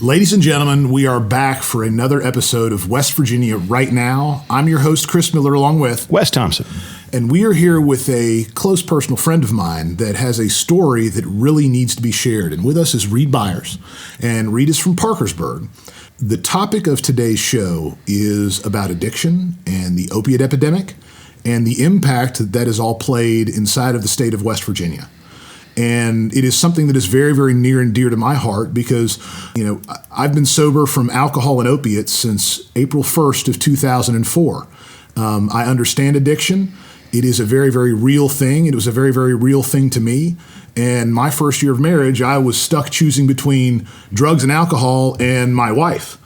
Ladies and gentlemen, we are back for another episode of West Virginia Right Now. I'm your host, Chris Miller, along with Wes Thompson. And we are here with a close personal friend of mine that has a story that really needs to be shared. And with us is Reed Byers. And Reed is from Parkersburg. The topic of today's show is about addiction and the opiate epidemic and the impact that has all played inside of the state of West Virginia. And it is something that is very, very near and dear to my heart because, I've been sober from alcohol and opiates since April 1st of 2004. I understand addiction. It is a very, very real thing. It was a very, very real thing to me. And my first year of marriage, I was stuck choosing between drugs and alcohol and my wife.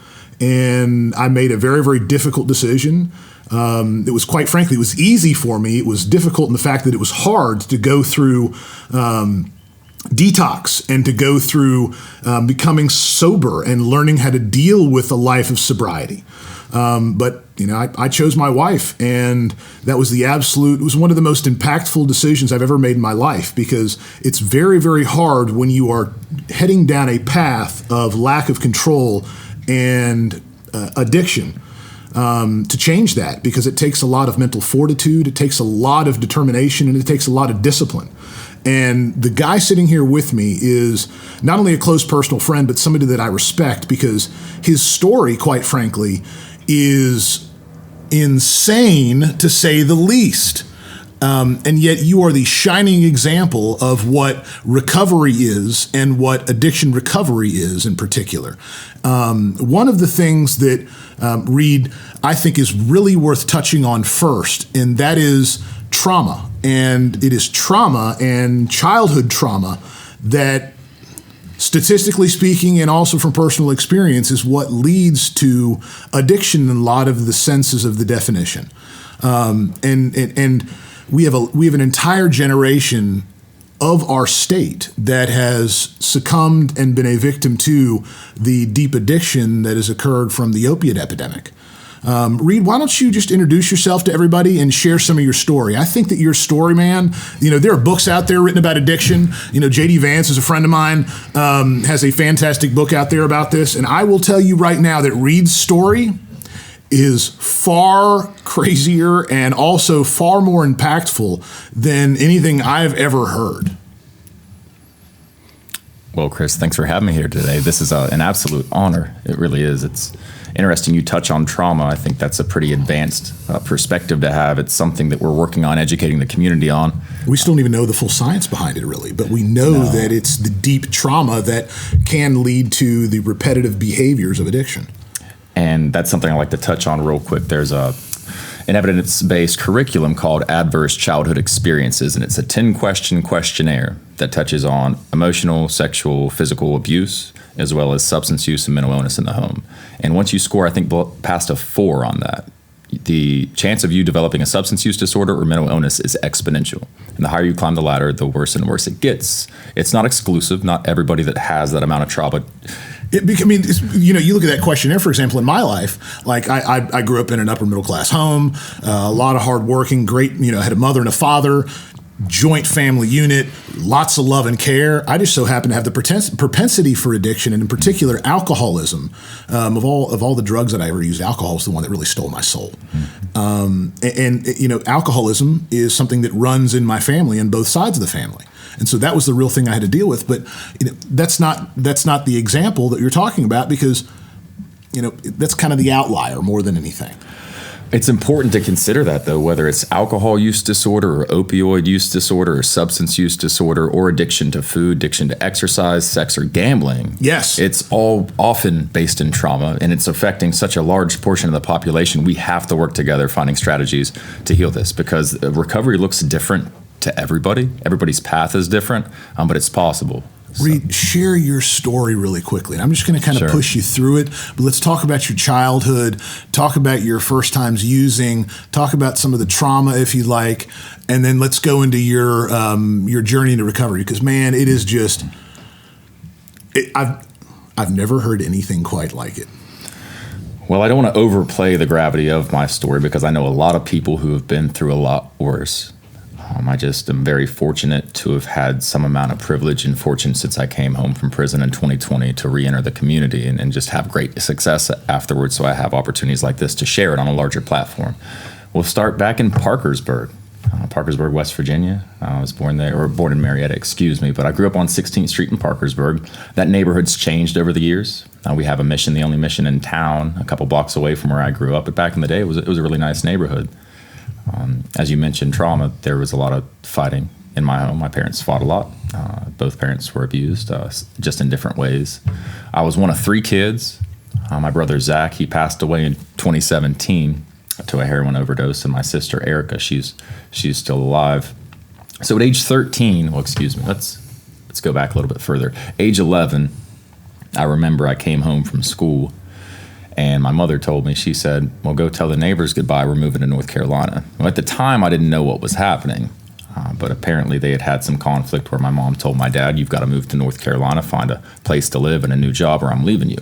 And I made a very, very difficult decision. It was quite frankly, it was easy for me. It was difficult in the fact that it was hard to go through detox and to go through becoming sober and learning how to deal with a life of sobriety. But I chose my wife, and that was it was one of the most impactful decisions I've ever made in my life because it's very, very hard when you are heading down a path of lack of control and addiction. To change that because it takes a lot of mental fortitude, it takes a lot of determination, and it takes a lot of discipline. And the guy sitting here with me is not only a close personal friend, but somebody that I respect because his story, quite frankly, is insane to say the least. And yet you are the shining example of what recovery is and what addiction recovery is in particular. One of the things that, Reed, I think is really worth touching on first, and that is trauma. And it is trauma and childhood trauma that, statistically speaking, and also from personal experience, is what leads to addiction in a lot of the senses of the definition. And we have an entire generation of our state that has succumbed and been a victim to the deep addiction that has occurred from the opiate epidemic. Reed, why don't you just introduce yourself to everybody and share some of your story? I think that your story, man, there are books out there written about addiction. J.D. Vance is a friend of mine, has a fantastic book out there about this. And I will tell you right now that Reed's story is far crazier and also far more impactful than anything I've ever heard. Well, Chris, thanks for having me here today. This is an absolute honor. It really is. It's interesting you touch on trauma. I think that's a pretty advanced perspective to have. It's something that we're working on educating the community on. We still don't even know the full science behind it, really, but we know that it's the deep trauma that can lead to the repetitive behaviors of addiction. And that's something I like to touch on real quick. There's an evidence-based curriculum called Adverse Childhood Experiences, and it's a 10-question questionnaire that touches on emotional, sexual, physical abuse, as well as substance use and mental illness in the home. And once you score, I think, past a 4 on that, the chance of you developing a substance use disorder or mental illness is exponential. And the higher you climb the ladder, the worse and worse it gets. It's not exclusive. Not everybody that has that amount of trauma. You look at that questionnaire, for example, in my life, like I grew up in an upper middle class home, a lot of hard working, great, had a mother and a father, joint family unit, lots of love and care. I just so happen to have the propensity for addiction, and in particular alcoholism. Of all the drugs that I ever used, alcohol was the one that really stole my soul. Alcoholism is something that runs in my family on both sides of the family. And so that was the real thing I had to deal with. But that's not the example that you're talking about because, that's kind of the outlier more than anything. It's important to consider that, though, whether it's alcohol use disorder or opioid use disorder or substance use disorder or addiction to food, addiction to exercise, sex, or gambling. Yes. It's all often based in trauma, and it's affecting such a large portion of the population. We have to work together finding strategies to heal this because recovery looks different to everybody. Everybody's path is different, but it's possible. Reed, share your story really quickly. And I'm just going to kind of push you through it, but let's talk about your childhood, talk about your first times using, talk about some of the trauma, if you like, and then let's go into your journey into recovery. Because, man, it is just, I've never heard anything quite like it. Well, I don't want to overplay the gravity of my story because I know a lot of people who have been through a lot worse. I just am very fortunate to have had some amount of privilege and fortune since I came home from prison in 2020 to re-enter the community and just have great success afterwards. So I have opportunities like this to share it on a larger platform. We'll start back in Parkersburg, West Virginia. I was born there, or born in Marietta, excuse me, but I grew up on 16th Street in Parkersburg. That neighborhood's changed over the years. We have a mission, the only mission in town, a couple blocks away from where I grew up. But back in the day, it was a really nice neighborhood. As you mentioned, trauma, there was a lot of fighting in my home. My parents fought a lot. Both parents were abused, just in different ways. I was one of 3 kids. My brother, Zach, he passed away in 2017 to a heroin overdose, and my sister, Erica, she's still alive. So at age 13, well, excuse me, let's go back a little bit further. Age 11, I remember I came home from school, and my mother told me, she said, well, go tell the neighbors goodbye, we're moving to North Carolina. Well, at the time, I didn't know what was happening, but apparently they had some conflict where my mom told my dad, you've got to move to North Carolina, find a place to live and a new job, or I'm leaving you.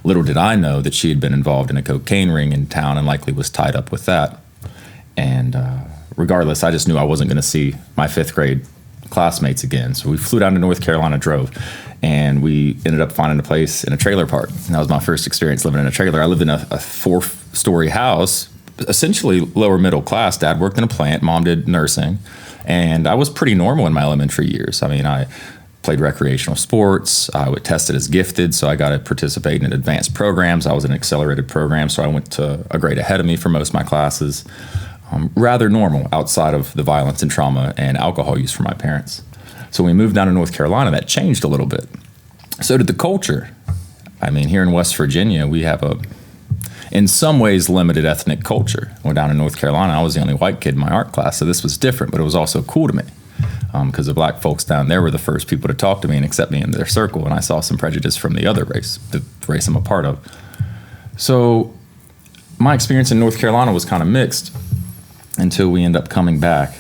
Little did I know that she had been involved in a cocaine ring in town and likely was tied up with that. And regardless, I just knew I wasn't going to see my 5th grade classmates again. So we flew down to North Carolina, drove, and we ended up finding a place in a trailer park. And that was my first experience living in a trailer. I lived in a 4-story house, essentially lower middle class. Dad worked in a plant, mom did nursing, and I was pretty normal in my elementary years. I mean, I played recreational sports. I was tested as gifted, so I got to participate in advanced programs. I was in an accelerated program, so I went to a grade ahead of me for most of my classes. Rather normal outside of the violence and trauma and alcohol use for my parents. So when we moved down to North Carolina, that changed a little bit. So did the culture. I mean, here in West Virginia, we have in some ways, limited ethnic culture. When down in North Carolina, I was the only white kid in my art class, so this was different, but it was also cool to me. Because the black folks down there were the first people to talk to me and accept me into their circle, and I saw some prejudice from the other race, the race I'm a part of. So my experience in North Carolina was kind of mixed until we end up coming back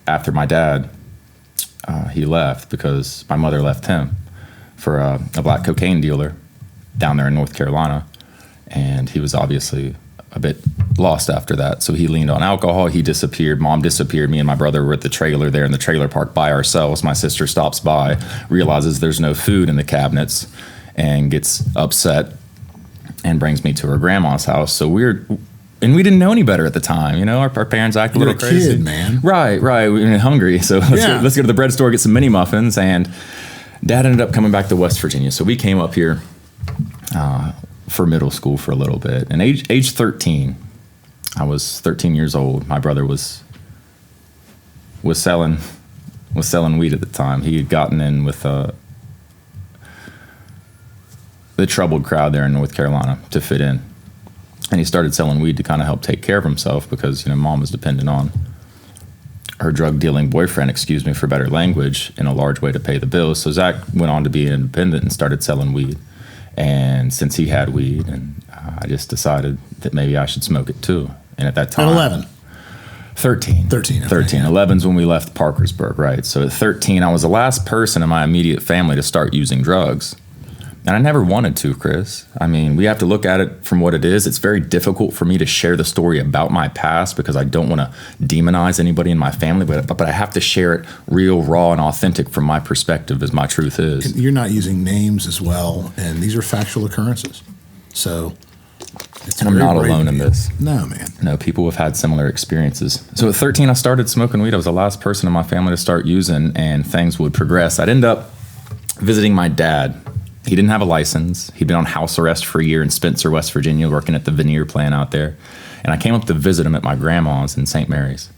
after my dad, he left because my mother left him for a black cocaine dealer down there in North Carolina, and he was obviously a bit lost after that. So he leaned on alcohol. He disappeared. Mom disappeared. Me and my brother were at the trailer there in the trailer park by ourselves. My sister stops by, realizes there's no food in the cabinets, and gets upset and brings me to her grandma's house. So we didn't know any better at the time. You know, our parents act a little crazy. You're a kid, man. Right. We were hungry. So let's go to the bread store, get some mini muffins. And Dad ended up coming back to West Virginia. So we came up here for middle school for a little bit. And age 13, I was 13 years old. My brother was selling weed at the time. He had gotten in with the troubled crowd there in North Carolina to fit in. And he started selling weed to kind of help take care of himself because, you know, Mom was dependent on her drug dealing boyfriend, excuse me for better language, in a large way to pay the bills. So Zach went on to be independent and started selling weed. And since he had weed, and I just decided that maybe I should smoke it too. And at that time, at 11, 13. 13. Okay. 13. 11's when we left Parkersburg, right? So at 13, I was the last person in my immediate family to start using drugs. And I never wanted to, Chris. I mean, we have to look at it from what it is. It's very difficult for me to share the story about my past because I don't want to demonize anybody in my family, but I have to share it real, raw, and authentic from my perspective as my truth is. And you're not using names as well, and these are factual occurrences. So I'm not alone in this. No, man. No, people have had similar experiences. So at 13, I started smoking weed. I was the last person in my family to start using, and things would progress. I'd end up visiting my dad. He didn't have a license. He'd been on house arrest for a year in Spencer, West Virginia, working at the veneer plant out there. And I came up to visit him at my grandma's in St. Mary's.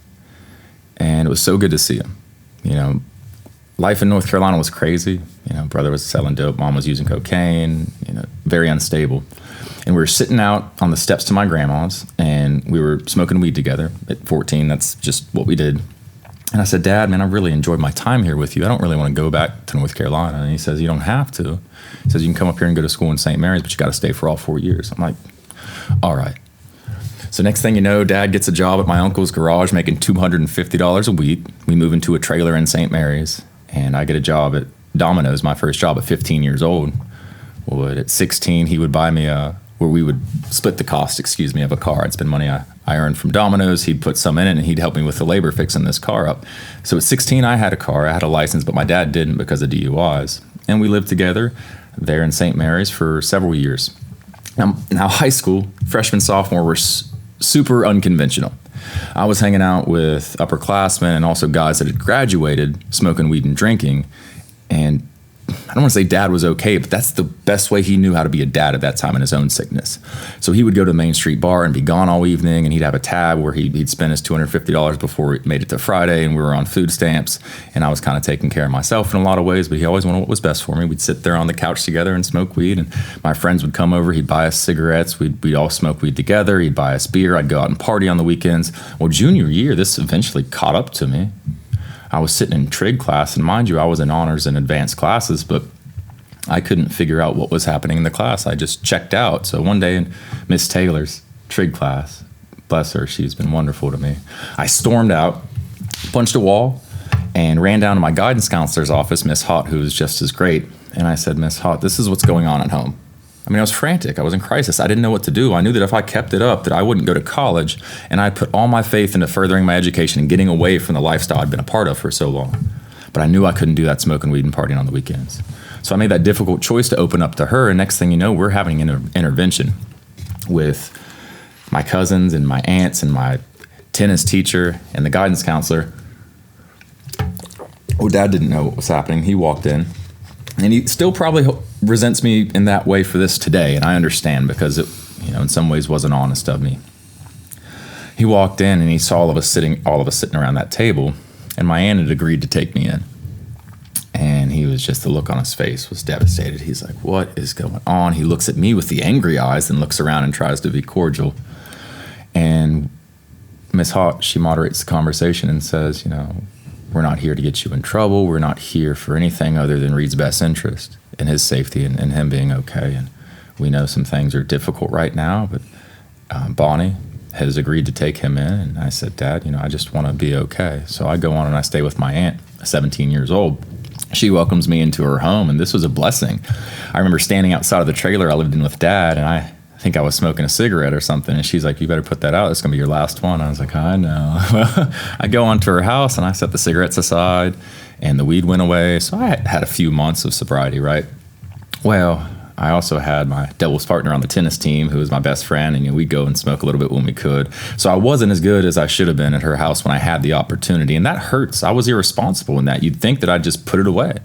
And it was so good to see him. You know, life in North Carolina was crazy. You know, brother was selling dope, mom was using cocaine, you know, very unstable. And we were sitting out on the steps to my grandma's, and we were smoking weed together at 14. That's just what we did. And I said, Dad, man, I really enjoyed my time here with you. I don't really want to go back to North Carolina. And he says, you don't have to. He says, you can come up here and go to school in St. Mary's, but you got to stay for all 4 years. I'm like, all right. So next thing you know, Dad gets a job at my uncle's garage making $250 a week. We move into a trailer in St. Mary's, and I get a job at Domino's, my first job at 15 years old. Well, at 16, he would buy me we would split the cost, of a car. I'd spend money I earned from Domino's. He'd put some in it, and he'd help me with the labor fixing this car up. So at 16, I had a car. I had a license, but my dad didn't because of DUIs. And we lived together there in St. Mary's for several years. Now high school, freshman, sophomore, were super unconventional. I was hanging out with upperclassmen and also guys that had graduated, smoking weed and drinking. And I don't want to say dad was okay, but that's the best way he knew how to be a dad at that time in his own sickness. So he would go to the Main Street bar and be gone all evening, and he'd have a tab where he'd spend his $250 before it made it to Friday, and we were on food stamps, and I was kind of taking care of myself in a lot of ways, but he always wanted what was best for me. We'd sit there on the couch together and smoke weed, and my friends would come over. He'd buy us cigarettes. We'd all smoke weed together. He'd buy us beer. I'd go out and party on the weekends. Well, junior year, this eventually caught up to me. I was sitting in trig class, and mind you, I was in honors and advanced classes, but I couldn't figure out what was happening in the class. I just checked out. So one day in Miss Taylor's trig class, bless her, she's been wonderful to me, I stormed out, punched a wall, and ran down to my guidance counselor's office, Miss Hott, who was just as great. And I said, Miss Hott, this is what's going on at home. I mean, I was frantic. I was in crisis. I didn't know what to do. I knew that if I kept it up, that I wouldn't go to college, and I put all my faith into furthering my education and getting away from the lifestyle I'd been a part of for so long. But I knew I couldn't do that, smoking weed and partying on the weekends. So I made that difficult choice to open up to her, and next thing you know, we're having an intervention with my cousins and my aunts and my tennis teacher and the guidance counselor. Oh, Dad didn't know what was happening. He walked in, and he still probably resents me in that way for this today, and I understand because it, in some ways wasn't honest of me. He walked in and he saw all of us sitting around that table, and my aunt had agreed to take me in. And he was just, the look on his face was devastated. He's like, what is going on? He looks at me with the angry eyes and looks around and tries to be cordial. And Miss Hott, she moderates the conversation and says, we're not here to get you in trouble. We're not here for anything other than Reed's best interest and his safety and him being okay. And we know some things are difficult right now, but Bonnie has agreed to take him in. And I said, Dad, I just want to be okay. So I go on and I stay with my aunt, 17 years old. She welcomes me into her home, and this was a blessing. I remember standing outside of the trailer I lived in with Dad, and I think I was smoking a cigarette or something, and she's like, you better put that out. It's going to be your last one. I was like, I know. I go onto her house, and I set the cigarettes aside, and the weed went away. So I had a few months of sobriety, right? Well, I also had my doubles partner on the tennis team, who was my best friend, and we'd go and smoke a little bit when we could. So I wasn't as good as I should have been at her house when I had the opportunity, and that hurts. I was irresponsible in that. You'd think that I'd just put it away,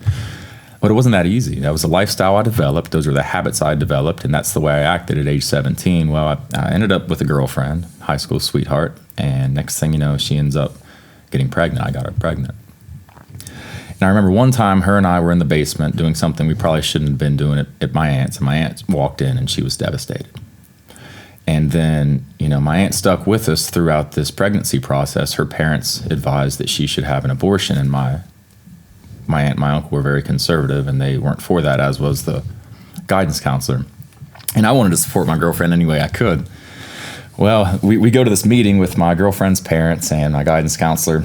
but it wasn't that easy. That was a lifestyle I developed. Those were the habits I developed, and that's the way I acted at age 17. Well, I ended up with a girlfriend, high school sweetheart, and next thing you know, she ends up getting pregnant. I got her pregnant. And I remember one time her and I were in the basement doing something we probably shouldn't have been doing at my aunt's, and my aunt walked in and she was devastated. And then, my aunt stuck with us throughout this pregnancy process. Her parents advised that she should have an abortion, and my aunt and my uncle were very conservative, and they weren't for that, as was the guidance counselor. And I wanted to support my girlfriend any way I could. Well, we go to this meeting with my girlfriend's parents and my guidance counselor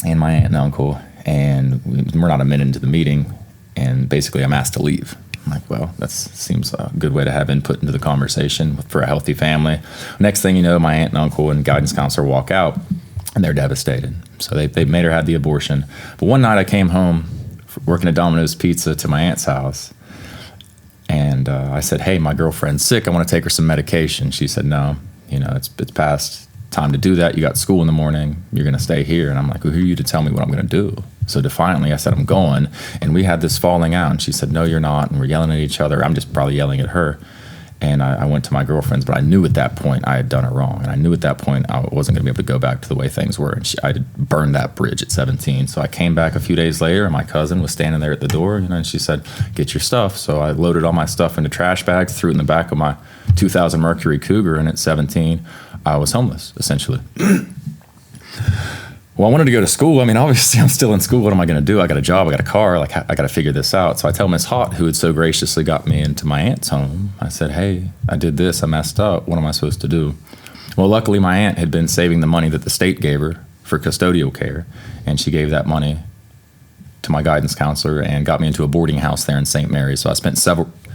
and my aunt and uncle, and we're not a minute into the meeting, and basically I'm asked to leave. I'm like, well, that seems a good way to have input into the conversation for a healthy family. Next thing you know, my aunt and uncle and guidance counselor walk out, and they're devastated. So they made her have the abortion. But one night I came home working at Domino's Pizza to my aunt's house, and I said, hey, my girlfriend's sick. I want to take her some medication. She said, no, it's past time to do that. You got school in the morning. You're going to stay here. And I'm like, well, who are you to tell me what I'm going to do? So defiantly, I said, I'm going. And we had this falling out. And she said, no, you're not. And we're yelling at each other. I'm just probably yelling at her. And I went to my girlfriend's, but I knew at that point I had done her wrong. And I knew at that point I wasn't going to be able to go back to the way things were. And I had burned that bridge at 17. So I came back a few days later, and my cousin was standing there at the door, and she said, get your stuff. So I loaded all my stuff into trash bags, threw it in the back of my 2000 Mercury Cougar, and at 17, I was homeless, essentially. Well, I wanted to go to school. I mean, obviously, I'm still in school. What am I going to do? I got a job. I got a car. I got to figure this out. So I tell Miss Hott, who had so graciously got me into my aunt's home, I said, hey, I did this. I messed up. What am I supposed to do? Well, luckily, my aunt had been saving the money that the state gave her for custodial care, and she gave that money to my guidance counselor and got me into a boarding house there in St. Mary's. So I spent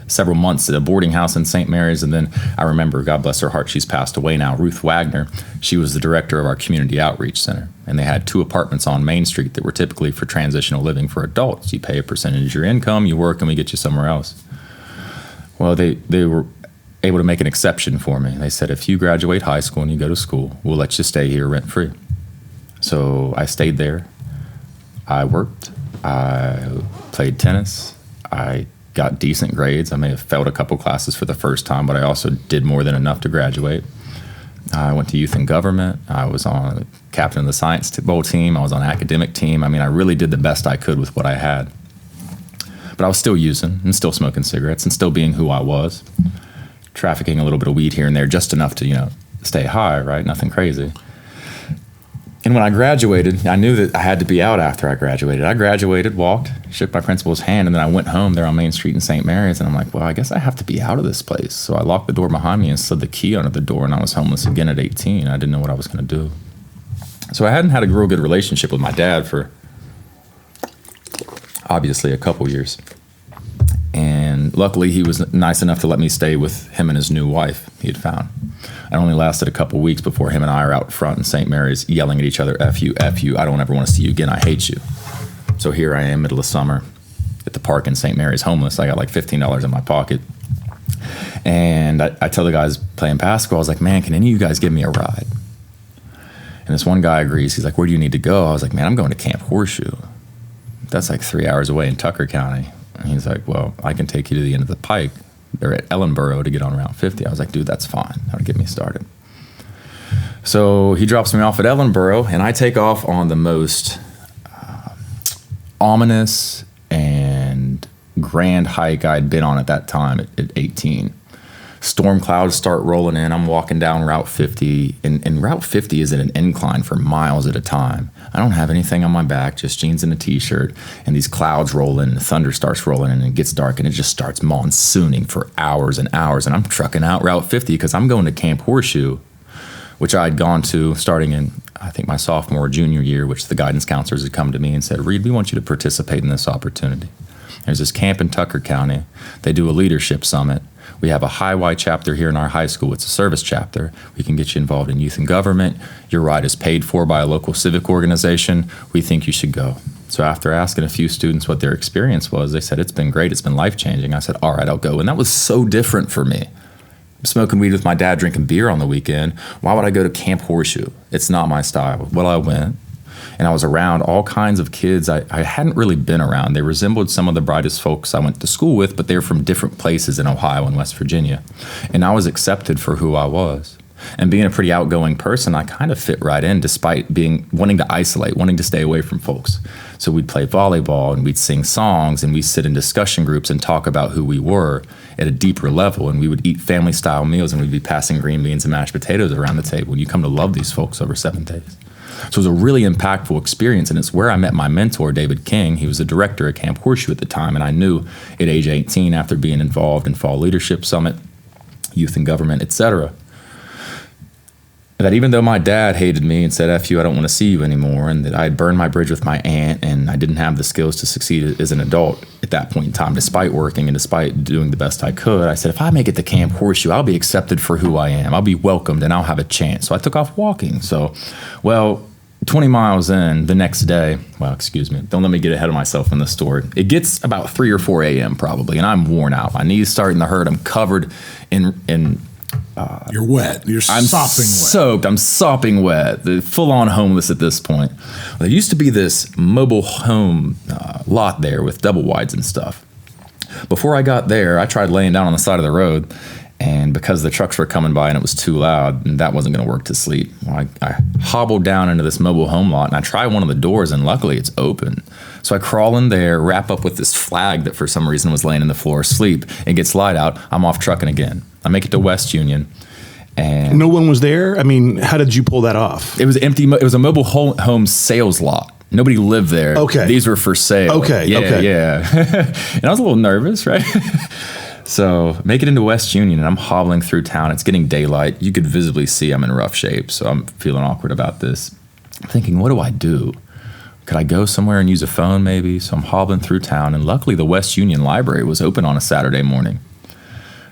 several months at a boarding house in St. Mary's. And then I remember, God bless her heart, she's passed away now, Ruth Wagner. She was the director of our community outreach center. And they had 2 apartments on Main Street that were typically for transitional living for adults. You pay a percentage of your income, you work, and we get you somewhere else. Well, they were able to make an exception for me. They said, if you graduate high school and you go to school, we'll let you stay here rent-free. So I stayed there. I worked. I played tennis. I got decent grades. I may have failed a couple classes for the first time, but I also did more than enough to graduate. I went to youth and government. I was on captain of the science bowl team. I was on academic team. I mean, I really did the best I could with what I had. But I was still using and still smoking cigarettes and still being who I was, trafficking a little bit of weed here and there, just enough to, stay high, right? Nothing crazy. And when I graduated, I knew that I had to be out after I graduated. I graduated, walked, shook my principal's hand, and then I went home there on Main Street in St. Mary's, and I'm like, well, I guess I have to be out of this place. So I locked the door behind me and slid the key under the door, and I was homeless again at 18. I didn't know what I was going to do. So I hadn't had a real good relationship with my dad for obviously a couple years. And luckily, he was nice enough to let me stay with him and his new wife he had found. It only lasted a couple weeks before him and I are out front in St. Mary's yelling at each other, F you, I don't ever want to see you again, I hate you. So here I am, middle of summer, at the park in St. Mary's, homeless. I got like $15 in my pocket. And I tell the guys playing basketball, I was like, man, can any of you guys give me a ride? And this one guy agrees. He's like, where do you need to go? I was like, man, I'm going to Camp Horseshoe. That's like 3 hours away in Tucker County. And he's like, well, I can take you to the end of the pike. They're at Ellenboro to get on Route 50. I was like, dude, that's fine. That'll get me started. So he drops me off at Ellenboro, and I take off on the most ominous and grand hike I'd been on at that time at 18. Storm clouds start rolling in. I'm walking down Route 50, and Route 50 is at an incline for miles at a time. I don't have anything on my back, just jeans and a t-shirt, and these clouds roll in, and the thunder starts rolling in, and it gets dark, and it just starts monsooning for hours and hours, and I'm trucking out Route 50 because I'm going to Camp Horseshoe, which I'd gone to starting in, I think, my sophomore or junior year, which the guidance counselors had come to me and said, Reed, we want you to participate in this opportunity. There's this camp in Tucker County. They do a leadership summit. We have a High Y chapter here in our high school. It's a service chapter. We can get you involved in youth and government. Your ride is paid for by a local civic organization. We think you should go. So after asking a few students what their experience was, they said, it's been great. It's been life-changing. I said, all right, I'll go. And that was so different for me. I'm smoking weed with my dad, drinking beer on the weekend. Why would I go to Camp Horseshoe? It's not my style. Well, I went. And I was around all kinds of kids I hadn't really been around. They resembled some of the brightest folks I went to school with, but they were from different places in Ohio and West Virginia. And I was accepted for who I was. And being a pretty outgoing person, I kind of fit right in despite wanting to isolate, wanting to stay away from folks. So we'd play volleyball and we'd sing songs and we'd sit in discussion groups and talk about who we were at a deeper level. And we would eat family style meals and we'd be passing green beans and mashed potatoes around the table. And you come to love these folks over 7 days. So it was a really impactful experience, and it's where I met my mentor, David King. He was the director at Camp Horseshoe at the time, and I knew at age 18, after being involved in Fall Leadership Summit, Youth and Government, etc., that even though my dad hated me and said, F you, I don't want to see you anymore, and that I had burned my bridge with my aunt, and I didn't have the skills to succeed as an adult at that point in time, despite working and despite doing the best I could, I said, if I make it to Camp Horseshoe, I'll be accepted for who I am. I'll be welcomed, and I'll have a chance. So I took off walking. 20 miles in the next day, don't let me get ahead of myself in the story. It gets about 3 or 4 a.m. probably, and I'm worn out. My knees starting to hurt. I'm covered in you're wet. You're I'm sopping wet. Soaked. I'm sopping wet. Full-on homeless at this point. There used to be this mobile home lot there with double wides and stuff. Before I got there, I tried laying down on the side of the road, and because the trucks were coming by and it was too loud, and that wasn't going to work to sleep, I hobbled down into this mobile home lot, and I tried one of the doors, and luckily it's open. So I crawl in there, wrap up with this flag that for some reason was laying in the floor, sleep, and gets light out. I'm off trucking again. I make it to West Union. And no one was there? I mean, how did you pull that off? It was empty. It was a mobile home sales lot. Nobody lived there. Okay. These were for sale. Okay. Yeah. And I was a little nervous, right? So make it into West Union, and I'm hobbling through town. It's getting daylight. You could visibly see I'm in rough shape, so I'm feeling awkward about this. I'm thinking, what do I do? Could I go somewhere and use a phone maybe? So I'm hobbling through town, and luckily the West Union Library was open on a Saturday morning.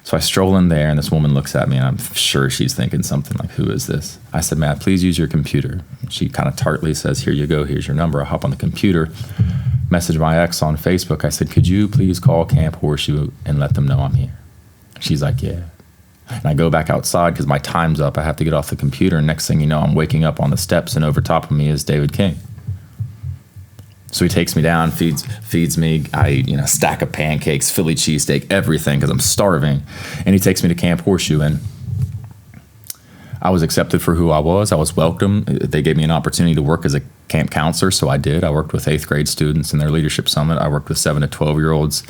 So I stroll in there, and this woman looks at me, and I'm sure she's thinking something like, who is this? I said, "Matt, please use your computer." She kind of tartly says, "Here you go, here's your number." I hop on the computer, message my ex on Facebook. I said, "Could you please call Camp Horseshoe and let them know I'm here?" She's like, "Yeah." And I go back outside because my time's up. I have to get off the computer, and next thing you know, I'm waking up on the steps, and over top of me is David King. So he takes me down, feeds me, I eat, a stack of pancakes, Philly cheesesteak, everything, because I'm starving. And he takes me to Camp Horseshoe, and I was accepted for who I was. I was welcome. They gave me an opportunity to work as a camp counselor, so I did. I worked with 8th grade students in their leadership summit. I worked with 7 to 12-year-olds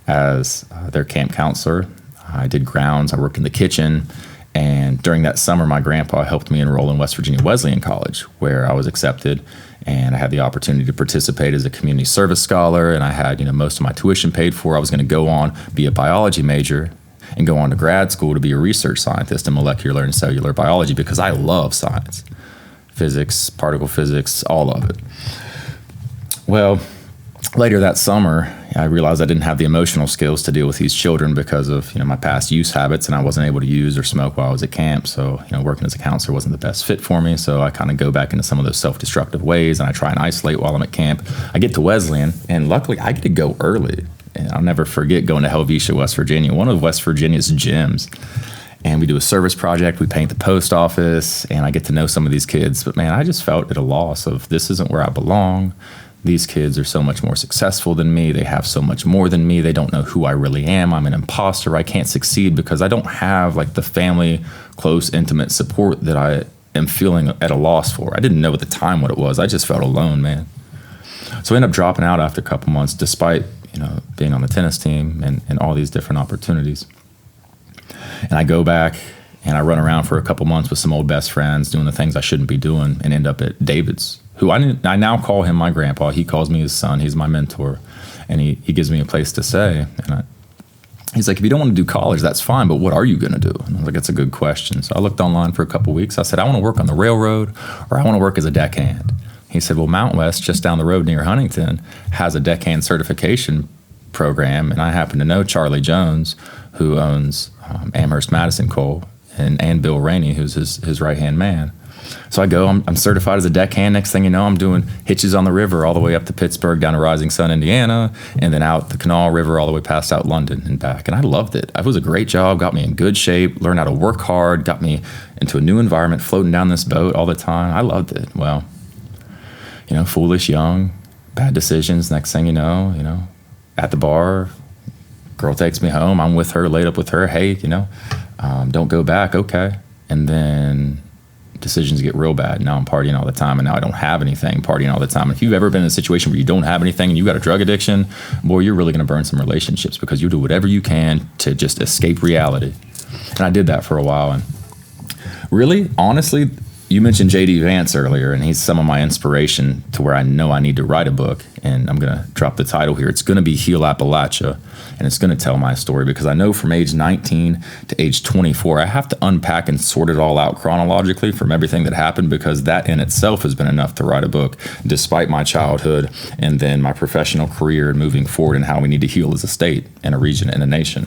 as their camp counselor. I did grounds. I worked in the kitchen. And during that summer, my grandpa helped me enroll in West Virginia Wesleyan College, where I was accepted. And I had the opportunity to participate as a community service scholar, and I had, most of my tuition paid for. I was going to go on, be a biology major, and go on to grad school to be a research scientist in molecular and cellular biology because I love science, physics, particle physics, all of it. Well, later that summer, I realized I didn't have the emotional skills to deal with these children because of my past use habits, and I wasn't able to use or smoke while I was at camp. So working as a counselor wasn't the best fit for me. So I kind of go back into some of those self-destructive ways, and I try and isolate while I'm at camp. I get to Wesleyan, and luckily I get to go early. And I'll never forget going to Helvetia, West Virginia, one of West Virginia's gyms. And we do a service project. We paint the post office, and I get to know some of these kids. But man, I just felt at a loss of this isn't where I belong. These kids are so much more successful than me. They have so much more than me. They don't know who I really am. I'm an imposter. I can't succeed because I don't have the family, close, intimate support that I am feeling at a loss for. I didn't know at the time what it was. I just felt alone, man. So I ended up dropping out after a couple months, despite being on the tennis team and all these different opportunities. And I go back and I run around for a couple months with some old best friends doing the things I shouldn't be doing and end up at David's, who I now call him my grandpa. He calls me his son. He's my mentor. And he gives me a place to stay. And he's like, if you don't want to do college, that's fine, but what are you going to do? And I was like, that's a good question. So I looked online for a couple weeks. I said, I want to work on the railroad or I want to work as a deckhand. He said, well, Mount West, just down the road near Huntington, has a deckhand certification program. And I happen to know Charlie Jones, who owns Amherst Madison Coal, and Bill Rainey, who's his right-hand man. So I go, I'm certified as a deckhand. Next thing you know, I'm doing hitches on the river all the way up to Pittsburgh, down to Rising Sun, Indiana, and then out the Canal River all the way past out London and back. And I loved it. It was a great job, got me in good shape, learned how to work hard, got me into a new environment, floating down this boat all the time. I loved it. Well, foolish, young, bad decisions. Next thing you know, at the bar, girl takes me home. I'm with her, laid up with her. Hey, don't go back. Okay. And then decisions get real bad. Now I'm partying all the time, and now I don't have anything, partying all the time. If you've ever been in a situation where you don't have anything and you got a drug addiction, boy, you're really going to burn some relationships because you do whatever you can to just escape reality. And I did that for a while. And really, honestly, you mentioned J.D. Vance earlier, and he's some of my inspiration to where I know I need to write a book. And I'm going to drop the title here. It's going to be Heal Appalachia, and it's going to tell my story because I know from age 19 to age 24, I have to unpack and sort it all out chronologically from everything that happened, because that in itself has been enough to write a book, despite my childhood and then my professional career and moving forward and how we need to heal as a state and a region and a nation.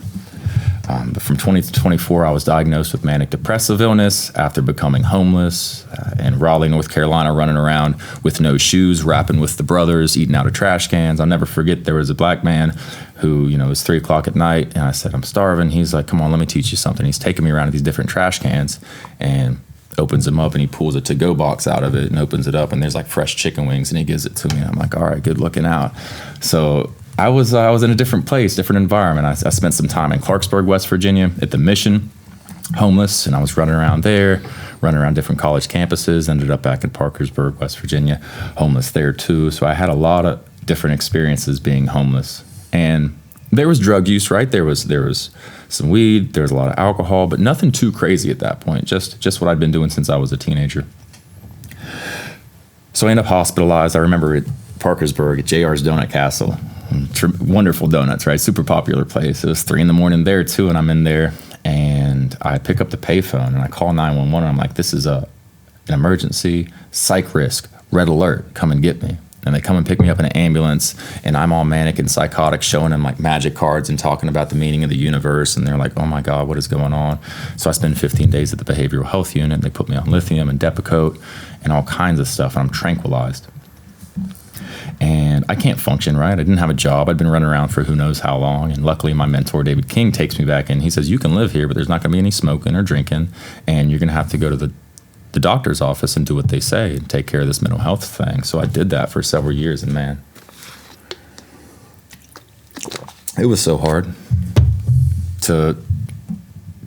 But from 20 to 24, I was diagnosed with manic depressive illness after becoming homeless in Raleigh, North Carolina, running around with no shoes, rapping with the brothers, eating out of trash cans. I'll never forget, there was a black man who, it was 3 o'clock at night, and I said, I'm starving. He's like, come on, let me teach you something. He's taking me around to these different trash cans and opens them up, and he pulls a to-go box out of it and opens it up, and there's like fresh chicken wings, and he gives it to me. And I'm like, all right, good looking out. So I was in a different place, different environment. I spent some time in Clarksburg, West Virginia at the Mission, homeless, and I was running around there, running around different college campuses, ended up back in Parkersburg, West Virginia, homeless there too. So I had a lot of different experiences being homeless. And there was drug use, right? There was some weed, there was a lot of alcohol, but nothing too crazy at that point, just what I'd been doing since I was a teenager. So I ended up hospitalized. I remember at Parkersburg at JR's Donut Castle. Wonderful donuts, right? Super popular place. It was 3 a.m. there too, and I'm in there, and I pick up the payphone and I call 911. And I'm like, this is an emergency, psych risk, red alert, come and get me. And they come and pick me up in an ambulance, and I'm all manic and psychotic, showing them like magic cards and talking about the meaning of the universe. And they're like, oh my God, what is going on? So I spend 15 days at the behavioral health unit, and they put me on lithium and Depakote and all kinds of stuff. And I'm tranquilized. And I can't function, right? I didn't have a job. I'd been running around for who knows how long. And luckily, my mentor, David King, takes me back in. He says, you can live here, but there's not going to be any smoking or drinking. And you're going to have to go to the doctor's office and do what they say and take care of this mental health thing. So I did that for several years, and man, it was so hard to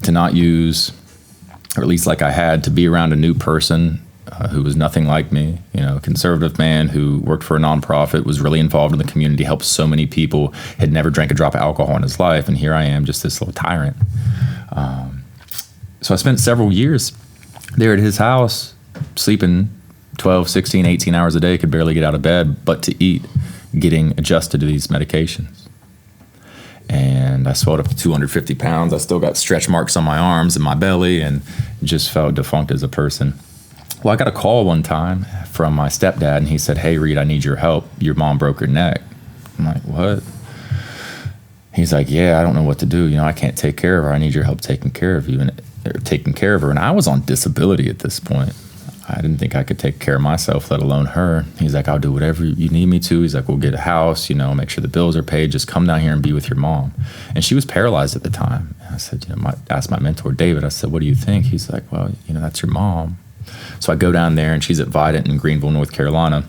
not use, or at least like I had, to be around a new person who was nothing like me, a conservative man who worked for a nonprofit, was really involved in the community, helped so many people, had never drank a drop of alcohol in his life, and here I am, just this little tyrant. So I spent several years there at his house, sleeping 12, 16, 18 hours a day, could barely get out of bed but to eat, getting adjusted to these medications. And I swelled up to 250 pounds. I still got stretch marks on my arms and my belly, and just felt defunct as a person. Well, I got a call one time from my stepdad, and he said, hey, Reed, I need your help. Your mom broke her neck. I'm like, what? He's like, yeah, I don't know what to do. I can't take care of her. I need your help taking care of you. Taking care of her. And I was on disability at this point. I didn't think I could take care of myself, let alone her. He's like, I'll do whatever you need me to. He's like, we'll get a house, make sure the bills are paid. Just come down here and be with your mom. And she was paralyzed at the time. And I said, asked my mentor, David, I said, what do you think? He's like, well, that's your mom. So I go down there, and she's at Vidant in Greenville, North Carolina.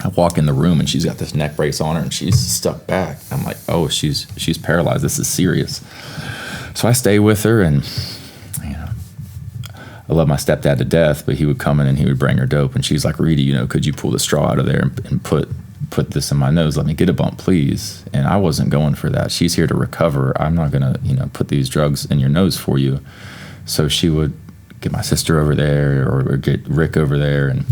I walk in the room, and she's got this neck brace on her, and she's stuck back. I'm like, oh, she's paralyzed. This is serious. So I stay with her, and I love my stepdad to death, but he would come in and he would bring her dope, and she's like, Reedy, could you pull the straw out of there and put this in my nose? Let me get a bump, please. And I wasn't going for that. She's here to recover. I'm not gonna, put these drugs in your nose for you. So she would get my sister over there, or get Rick over there, and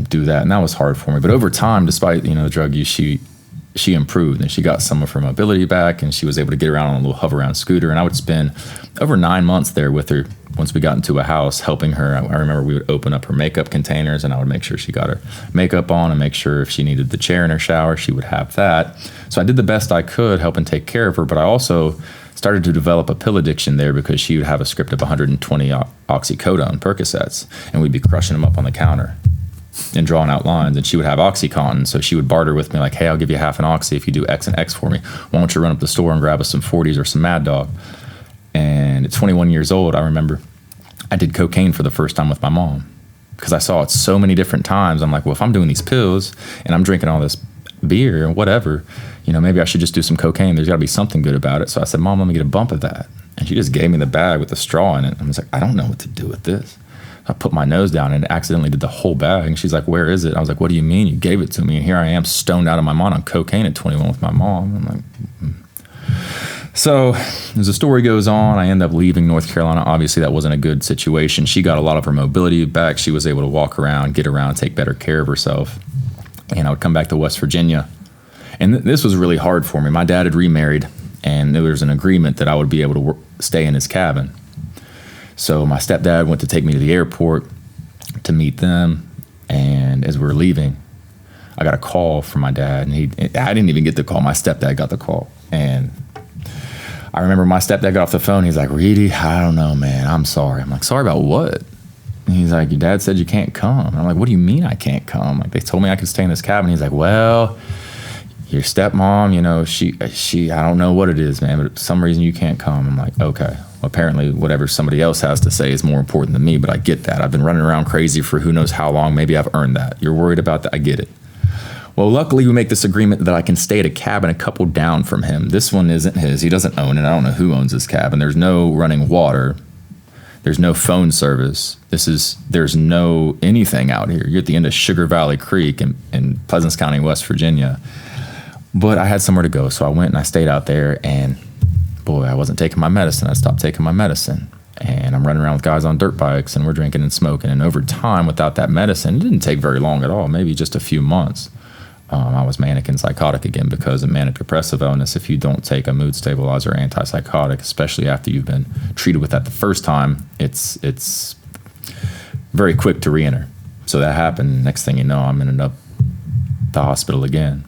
do that. And that was hard for me. But over time, despite the drug use, she improved, and she got some of her mobility back, and she was able to get around on a little hover around scooter. And I would spend over 9 months there with her. Once we got into a house, helping her, I remember we would open up her makeup containers, and I would make sure she got her makeup on, and make sure if she needed the chair in her shower, she would have that. So I did the best I could helping take care of her, but I also started to develop a pill addiction there, because she would have a script of 120 oxycodone Percocets, and we'd be crushing them up on the counter and drawing out lines, and she would have OxyContin. So she would barter with me like, hey, I'll give you half an Oxy if you do X and X for me. Why don't you run up the store and grab us some 40s or some Mad Dog? And at 21 years old, I remember I did cocaine for the first time with my mom, because I saw it so many different times. I'm like, well, if I'm doing these pills and I'm drinking all this beer or whatever, maybe I should just do some cocaine. There's got to be something good about it. So I said, Mom, let me get a bump of that. And she just gave me the bag with the straw in it. I was like, I don't know what to do with this. I put my nose down and accidentally did the whole bag. And she's like, where is it? I was like, what do you mean? You gave it to me. And here I am, stoned out of my mind on cocaine at 21 with my mom. I'm like, So as the story goes on, I end up leaving North Carolina. Obviously, that wasn't a good situation. She got a lot of her mobility back. She was able to walk around, get around, take better care of herself. And I would come back to West Virginia. And this was really hard for me. My dad had remarried, and there was an agreement that I would be able to stay in his cabin. So my stepdad went to take me to the airport to meet them. And as we were leaving, I got a call from my dad. And I didn't even get the call. My stepdad got the call. And I remember my stepdad got off the phone. He's like, Reedy, I don't know, man. I'm sorry. I'm like, sorry about what? And he's like, your dad said you can't come. And I'm like, what do you mean I can't come? Like, they told me I could stay in this cabin. He's like, well, your stepmom, she, I don't know what it is, man, but for some reason you can't come. I'm like, okay. Well, apparently whatever somebody else has to say is more important than me, but I get that. I've been running around crazy for who knows how long. Maybe I've earned that. You're worried about that. I get it. Well, luckily we make this agreement that I can stay at a cabin a couple down from him. This one isn't his. He doesn't own it. I don't know who owns this cabin. There's no running water. There's no phone service. There's no anything out here. You're at the end of Sugar Valley Creek in Pleasants County, West Virginia. But I had somewhere to go, so I went and I stayed out there, and boy, I wasn't taking my medicine. I stopped taking my medicine. And I'm running around with guys on dirt bikes, and we're drinking and smoking. And over time, without that medicine, it didn't take very long at all, maybe just a few months. I was manic and psychotic again because of manic depressive illness. If you don't take a mood stabilizer or antipsychotic, especially after you've been treated with that the first time, it's very quick to re-enter. So that happened. Next thing you know, I'm ended up the hospital again.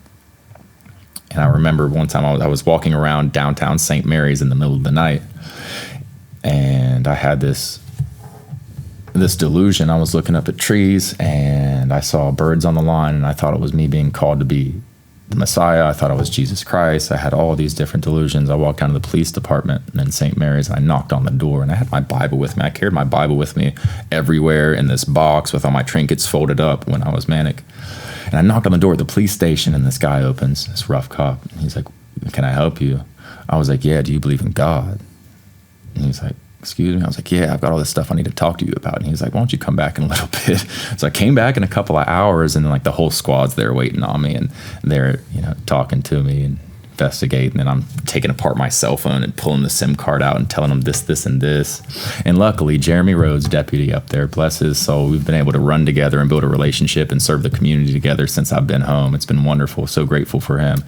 And I remember one time I was walking around downtown St. Mary's in the middle of the night, and I had this delusion. I was looking up at trees, and I saw birds on the line, and I thought it was me being called to be the Messiah. I thought it was Jesus Christ. I had all these different delusions. I walked down to the police department in St. Mary's, and I knocked on the door, and I had my Bible with me. I carried my Bible with me everywhere in this box with all my trinkets folded up when I was manic. And I knocked on the door at the police station, and this guy opens, this rough cop. And he's like, "Can I help you?" I was like, "Yeah, do you believe in God?" And he's like, "Excuse me?" I was like, "Yeah, I've got all this stuff I need to talk to you about." And he's like, "Why don't you come back in a little bit?" So I came back in a couple of hours, and then like the whole squad's there waiting on me, and they're, talking to me and investigating. And I'm taking apart my cell phone and pulling the SIM card out and telling them this, and this. And luckily, Jeremy Rhodes, deputy up there, bless his soul, we've been able to run together and build a relationship and serve the community together since I've been home. It's been wonderful. So grateful for him.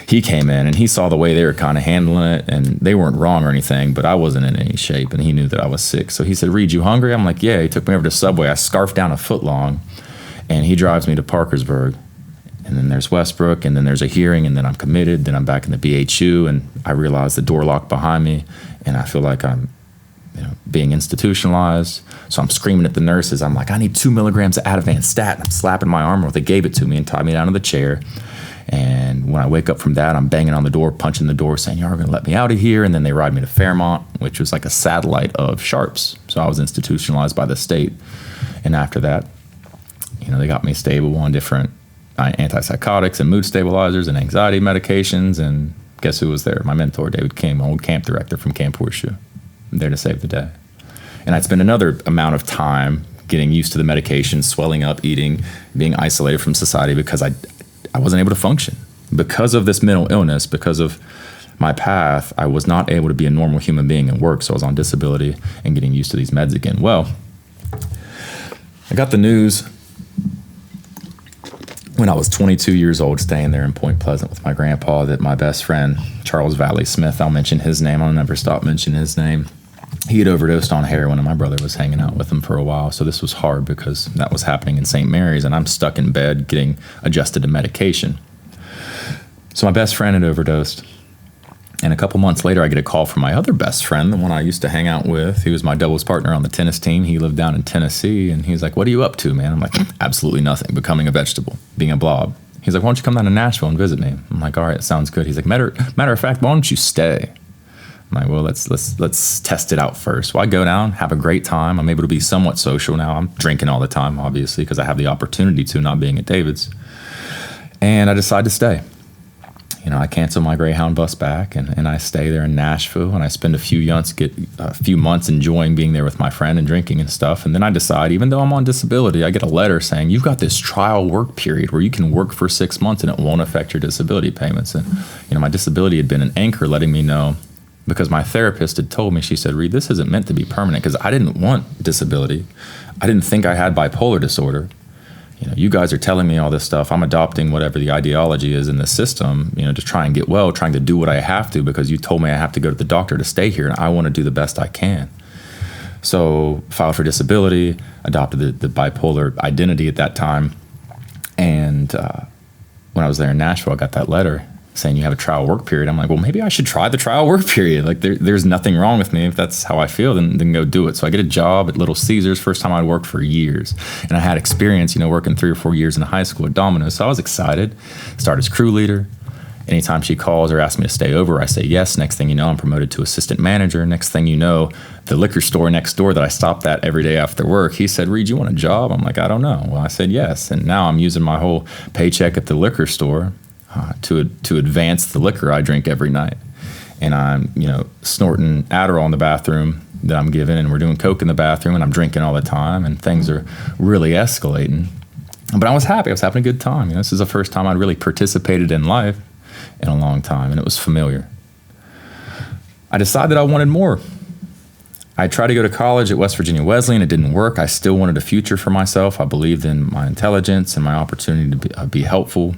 He came in and he saw the way they were kind of handling it, and they weren't wrong or anything, but I wasn't in any shape, and he knew that I was sick. So he said, "Reed, you hungry?" I'm like, "Yeah." He took me over to Subway. I scarfed down a foot long, and he drives me to Parkersburg. And then there's Westbrook, and then there's a hearing, and then I'm committed. Then I'm back in the BHU, and I realize the door locked behind me, and I feel like I'm being institutionalized. So I'm screaming at the nurses. I'm like, "I need 2 milligrams of Ativan stat." And I'm slapping my arm. Well, they gave it to me and tied me down to the chair. And when I wake up from that, I'm banging on the door, punching the door, saying, "Y'all are going to let me out of here." And then they ride me to Fairmont, which was like a satellite of Sharps. So I was institutionalized by the state. And after that, they got me stable on different antipsychotics and mood stabilizers and anxiety medications. And guess who was there? My mentor, David King, my old camp director from Camp Horseshoe. I'm there to save the day. And I'd spend another amount of time getting used to the medication, swelling up, eating, being isolated from society because I wasn't able to function. Because of this mental illness, because of my path, I was not able to be a normal human being and work, so I was on disability and getting used to these meds again. Well, I got the news when I was 22 years old, staying there in Point Pleasant with my grandpa, that my best friend, Charles Valley Smith, I'll mention his name, I'll never stop mentioning his name, he had overdosed on heroin, and my brother was hanging out with him for a while. So this was hard because that was happening in St. Mary's, and I'm stuck in bed getting adjusted to medication. So my best friend had overdosed. And a couple months later, I get a call from my other best friend, the one I used to hang out with. He was my doubles partner on the tennis team. He lived down in Tennessee, and he's like, "What are you up to, man?" I'm like, "Absolutely nothing. Becoming a vegetable, being a blob." He's like, "Why don't you come down to Nashville and visit me?" I'm like, "All right, sounds good." He's like, matter of fact, why don't you stay?" I'm like, "Well, let's test it out first." Well, I go down, have a great time. I'm able to be somewhat social now. I'm drinking all the time, obviously, because I have the opportunity to, not being at David's. And I decide to stay. I cancel my Greyhound bus back, and I stay there in Nashville, and I spend a few months enjoying being there with my friend and drinking and stuff. And then I decide, even though I'm on disability, I get a letter saying, "You've got this trial work period where you can work for 6 months and it won't affect your disability payments." And my disability had been an anchor letting me know, because my therapist had told me, she said, "Reed, this isn't meant to be permanent," because I didn't want disability. I didn't think I had bipolar disorder. You guys are telling me all this stuff. I'm adopting whatever the ideology is in the system, to try and get well, trying to do what I have to, because you told me I have to go to the doctor to stay here, and I want to do the best I can. So filed for disability, adopted the bipolar identity at that time. And when I was there in Nashville, I got that letter saying, "You have a trial work period." I'm like, well, maybe I should try the trial work period. Like there's nothing wrong with me. If that's how I feel, then go do it. So I get a job at Little Caesars, first time I'd worked for years. And I had experience, working 3 or 4 years in high school at Domino's. So I was excited. Start as crew leader. Anytime she calls or asks me to stay over, I say yes. Next thing you know, I'm promoted to assistant manager. Next thing you know, the liquor store next door that I stopped at every day after work, he said, "Reed, you want a job?" I'm like, "I don't know." Well, I said yes. And now I'm using my whole paycheck at the liquor store to advance the liquor I drink every night. And I'm, snorting Adderall in the bathroom that I'm given, and we're doing Coke in the bathroom, and I'm drinking all the time, and things are really escalating. But I was happy. I was having a good time. This is the first time I'd really participated in life in a long time, and it was familiar. I decided I wanted more. I tried to go to college at West Virginia Wesleyan. It didn't work. I still wanted a future for myself. I believed in my intelligence and my opportunity to be helpful.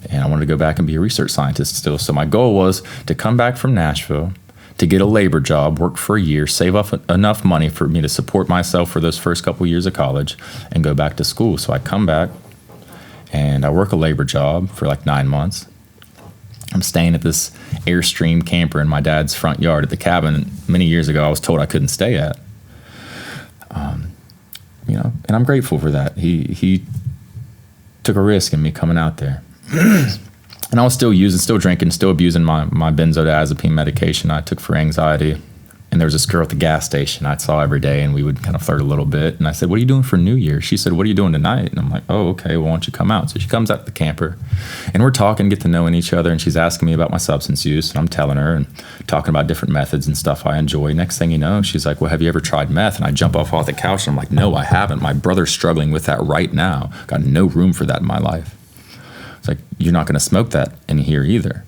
And I wanted to go back and be a research scientist still. So my goal was to come back from Nashville, to get a labor job, work for a year, save up enough money for me to support myself for those first couple years of college, and go back to school. So I come back and I work a labor job for like 9 months. I'm staying at this Airstream camper in my dad's front yard at the cabin many years ago I was told I couldn't stay at. And I'm grateful for that. He took a risk in me coming out there. And I was still drinking, still abusing my benzodiazepine medication I took for anxiety. And there was this girl at the gas station I saw every day, and we would kind of flirt a little bit. And I said, "What are you doing for New Year's?" She said, "What are you doing tonight?" And I'm like, "Oh, okay, well, why don't you come out?" So she comes out to the camper, and we're talking, get to knowing each other, and she's asking me about my substance use, and I'm telling her and talking about different methods and stuff I enjoy. Next thing you know, she's like, "Well, have you ever tried meth?" And I jump off the couch, and I'm like, "No, I haven't. My brother's struggling with that right now. Got no room for that in my life." It's like, "You're not going to smoke that in here either."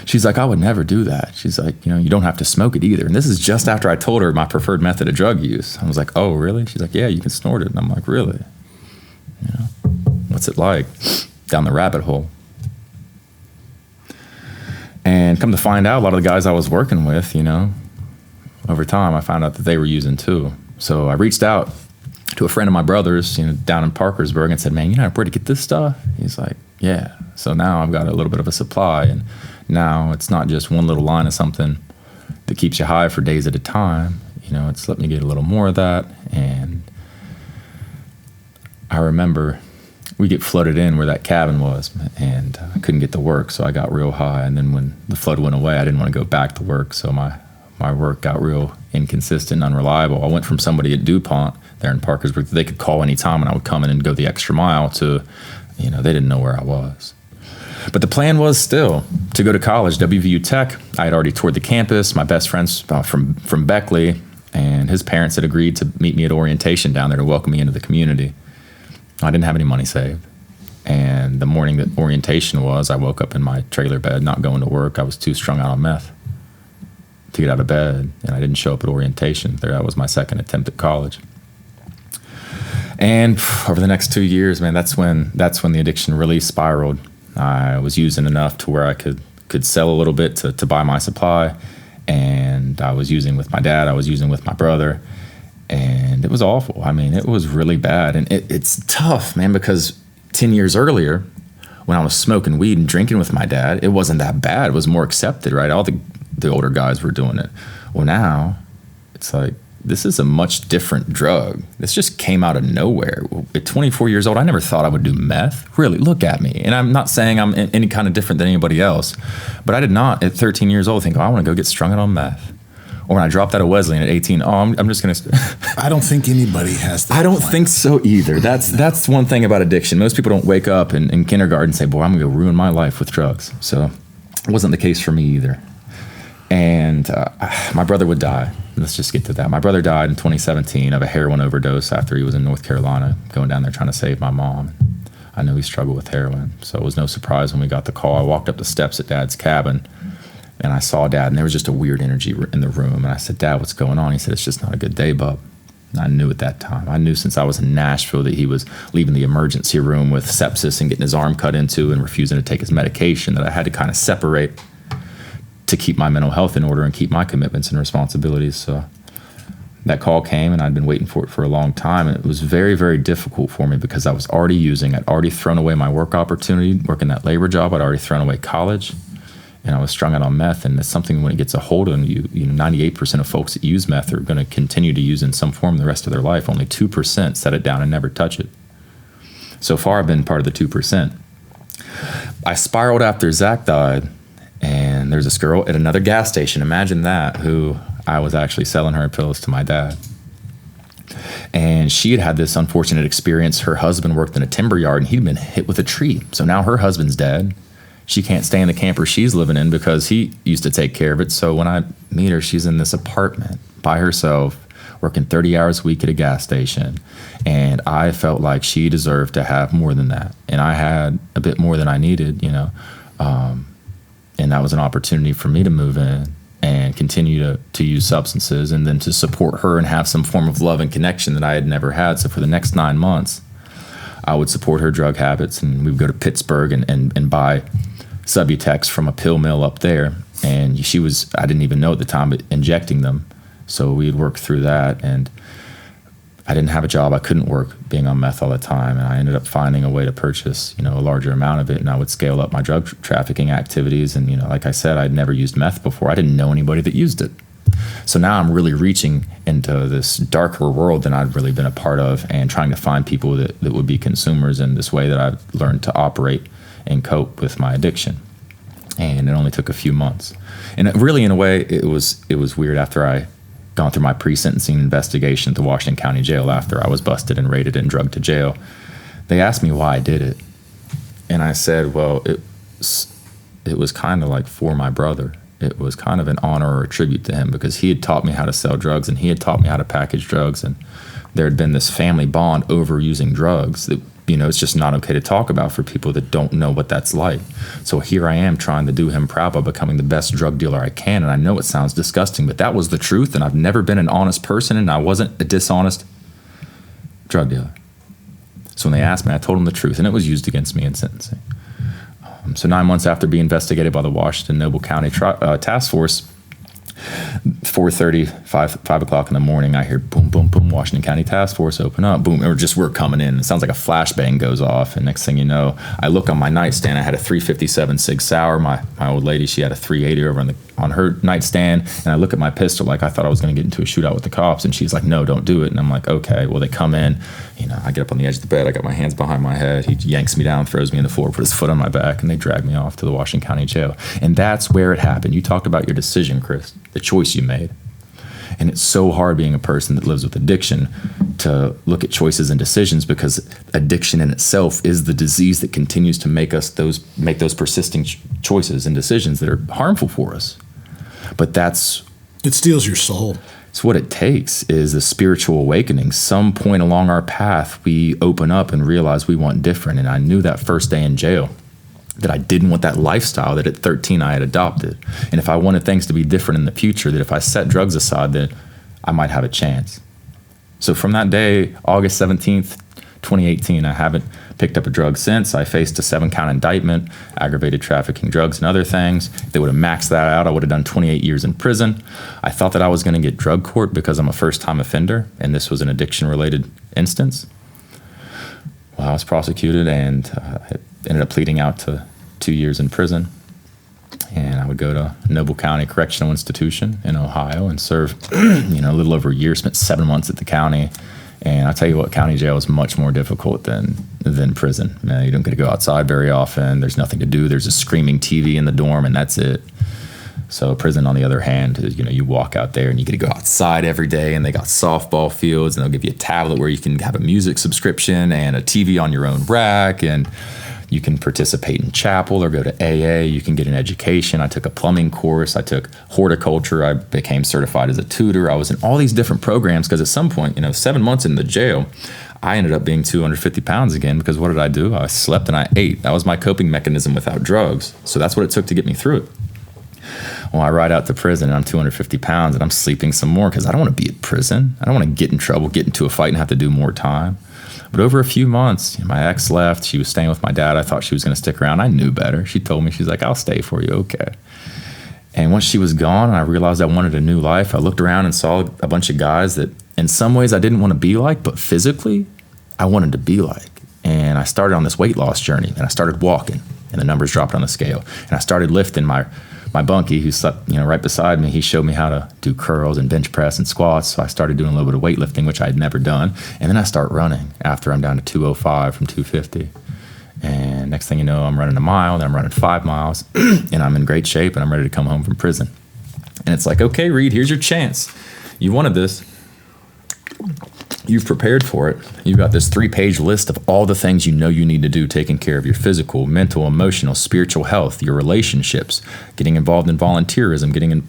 She's like, "I would never do that." She's like, "You don't have to smoke it either." And this is just after I told her my preferred method of drug use. I was like, "Oh, really?" She's like, "Yeah, you can snort it." And I'm like, "Really? What's it like?" Down the rabbit hole. And come to find out, a lot of the guys I was working with, over time, I found out that they were using too. So I reached out to a friend of my brother's, down in Parkersburg, and said, "Man, you know where to get this stuff?" He's like, "Yeah." So now I've got a little bit of a supply, and now it's not just one little line of something that keeps you high for days at a time. It's let me get a little more of that. And I remember we get flooded in where that cabin was, and I couldn't get to work, so I got real high. And then when the flood went away, I didn't want to go back to work, so my work got real inconsistent, unreliable. I went from somebody at DuPont there in Parkersburg that they could call anytime, and I would come in and go the extra mile to, they didn't know where I was. But the plan was still to go to college, WVU Tech. I had already toured the campus. My best friend's from Beckley, and his parents had agreed to meet me at orientation down there to welcome me into the community. I didn't have any money saved. And the morning that orientation was, I woke up in my trailer bed, not going to work. I was too strung out on meth to get out of bed, and I didn't show up at orientation. That was my second attempt at college. And over the next 2 years, man, that's when the addiction really spiraled. I was using enough to where I could sell a little bit to buy my supply, and I was using with my dad, I was using with my brother, and it was awful. I mean, it was really bad, and it's tough, man, because 10 years earlier, when I was smoking weed and drinking with my dad, it wasn't that bad. It was more accepted, right? All the older guys were doing it. Well, now it's like, this is a much different drug. This just came out of nowhere. At 24 years old, I never thought I would do meth. Really, look at me. And I'm not saying I'm any kind of different than anybody else, but I did not at 13 years old think, I want to go get strung out on meth. Or when I dropped out of Wesleyan at 18, I'm just going to... I don't think anybody has that. I don't think so either. That's one thing about addiction. Most people don't wake up in kindergarten and say, boy, I'm going to go ruin my life with drugs. So it wasn't the case for me either. And my brother would die. Let's just get to that. My brother died in 2017 of a heroin overdose after he was in North Carolina, going down there trying to save my mom. I knew he struggled with heroin, so it was no surprise when we got the call. I walked up the steps at Dad's cabin, and I saw Dad, and there was just a weird energy in the room. And I said, Dad, what's going on? He said, it's just not a good day, bub. And I knew at that time. I knew since I was in Nashville that he was leaving the emergency room with sepsis and getting his arm cut into and refusing to take his medication, that I had to kind of separate to keep my mental health in order and keep my commitments and responsibilities. So that call came, and I'd been waiting for it for a long time. And it was very, very difficult for me because I was already using. I'd already thrown away my work opportunity, working that labor job. I'd already thrown away college, and I was strung out on meth. And it's something, when it gets a hold of you, 98% of folks that use meth are going to continue to use in some form the rest of their life. Only 2% set it down and never touch it. So far, I've been part of the 2%. I spiraled after Zach died. And there's this girl at another gas station, imagine that, who I was actually selling her pills to my dad. And she had this unfortunate experience. Her husband worked in a timber yard, and he'd been hit with a tree. So now her husband's dead. She can't stay in the camper she's living in because he used to take care of it. So when I meet her, she's in this apartment by herself, working 30 hours a week at a gas station. And I felt like she deserved to have more than that. And I had a bit more than I needed, and that was an opportunity for me to move in and continue to use substances, and then to support her and have some form of love and connection that I had never had. So for the next 9 months, I would support her drug habits, and we would go to Pittsburgh and buy Subutex from a pill mill up there. And she was, I didn't even know at the time, but injecting them. So we'd work through that. And I didn't have a job. I couldn't work being on meth all the time. And I ended up finding a way to purchase, a larger amount of it. And I would scale up my drug trafficking activities. And, like I said, I'd never used meth before. I didn't know anybody that used it. So now I'm really reaching into this darker world than I'd really been a part of, and trying to find people that would be consumers in this way that I've learned to operate and cope with my addiction. And it only took a few months. And it really, in a way, it was weird after I gone through my pre-sentencing investigation at the Washington County Jail after I was busted and raided and drugged to jail. They asked me why I did it. And I said, well, it was kind of like for my brother. It was kind of an honor or a tribute to him, because he had taught me how to sell drugs and he had taught me how to package drugs. And there had been this family bond over using drugs that, it's just not okay to talk about for people that don't know what that's like. So here I am trying to do him proud by becoming the best drug dealer I can. And I know it sounds disgusting, but that was the truth. And I've never been an honest person, and I wasn't a dishonest drug dealer. So when they asked me, I told them the truth, and it was used against me in sentencing. So 9 months after being investigated by the Washington Noble County Task Force, 4:30, 5 o'clock in the morning, I hear boom, boom, boom, Washington County Task Force open up, boom, we're coming in. It sounds like a flashbang goes off, and next thing you know, I look on my nightstand. I had a 357 Sig Sauer. My old lady, she had a 380 over on her nightstand, and I look at my pistol like I thought I was going to get into a shootout with the cops, and she's like, no, don't do it. And I'm like, okay. Well, they come in, I get up on the edge of the bed, I got my hands behind my head, he yanks me down, throws me on the floor, put his foot on my back, and they drag me off to the Washington County Jail. And that's where it happened. You talked about your decision, Chris, the choice you made. And it's so hard being a person that lives with addiction to look at choices and decisions, because addiction in itself is the disease that continues to make those persisting choices and decisions that are harmful for us. But it steals your soul. It's what it takes, is a spiritual awakening. Some point along our path, we open up and realize we want different. And I knew that first day in jail that I didn't want that lifestyle that at 13 I had adopted. And if I wanted things to be different in the future, that if I set drugs aside, that I might have a chance. So from that day, August 17th, 2018, I haven't picked up a drug since. I faced a 7-count indictment, aggravated trafficking drugs and other things. They would have maxed that out. I would have done 28 years in prison. I thought that I was going to get drug court because I'm a first-time offender, and this was an addiction-related instance. Well, I was prosecuted, and I ended up pleading out to 2 years in prison. And I would go to Noble County Correctional Institution in Ohio and serve, a little over a year, spent 7 months at the county. And I tell you what, county jail is much more difficult than prison. You don't get to go outside very often. There's nothing to do. There's a screaming TV in the dorm, and that's it. So prison, on the other hand, you walk out there and you get to go outside every day, and they got softball fields, and they'll give you a tablet where you can have a music subscription and a TV on your own rack, and you can participate in chapel or go to AA. You can get an education. I took a plumbing course. I took horticulture. I became certified as a tutor. I was in all these different programs because at some point, 7 months in the jail, I ended up being 250 pounds again, because what did I do? I slept and I ate. That was my coping mechanism without drugs. So that's what it took to get me through it. Well, I ride out to prison and I'm 250 pounds and I'm sleeping some more because I don't want to be at prison. I don't want to get in trouble, get into a fight and have to do more time. But over a few months, my ex left. She was staying with my dad. I thought she was going to stick around. I knew better. She told me, she's like, I'll stay for you. Okay. And once she was gone and I realized I wanted a new life, I looked around and saw a bunch of guys that in some ways I didn't want to be like, but physically I wanted to be like. And I started on this weight loss journey, and I started walking, and the numbers dropped on the scale. And I started lifting. My bunkie, who slept right beside me, he showed me how to do curls and bench press and squats. So I started doing a little bit of weightlifting, which I had never done. And then I start running after I'm down to 205 from 250. And next thing you know, I'm running a mile, then I'm running 5 miles, and I'm in great shape, and I'm ready to come home from prison. And it's like, okay, Reed, here's your chance. You wanted this. You've prepared for it. You've got this 3-page list of all the things you need to do, taking care of your physical, mental, emotional, spiritual health, your relationships, getting involved in volunteerism, getting in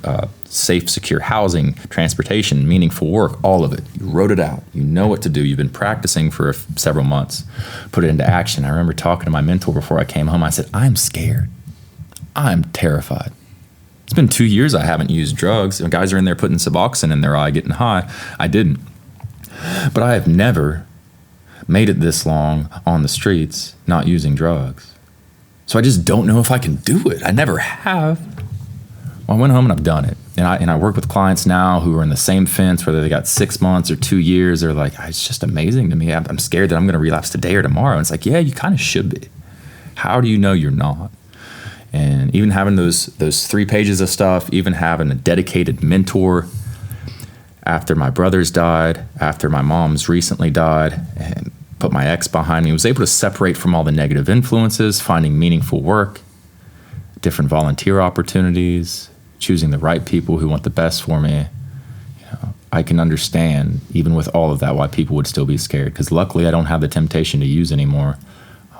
safe, secure housing, transportation, meaningful work, all of it. You wrote it out. You know what to do. You've been practicing for several months. Put it into action. I remember talking to my mentor before I came home. I said, I'm scared. I'm terrified. It's been 2 years I haven't used drugs. Guys are in there putting Suboxone in their eye, getting high. I didn't. But I have never made it this long on the streets not using drugs. So I just don't know if I can do it. I never have. Well, I went home and I've done it. And I work with clients now who are in the same fence, whether they got 6 months or 2 years. They're like, it's just amazing to me. I'm scared that I'm going to relapse today or tomorrow. And it's like, yeah, you kind of should be. How do you know you're not? And even having those 3 pages of stuff, even having a dedicated mentor after my brothers died, after my mom's recently died, and put my ex behind me, was able to separate from all the negative influences, finding meaningful work, different volunteer opportunities, choosing the right people who want the best for me. I can understand, even with all of that, why people would still be scared. Because luckily, I don't have the temptation to use anymore.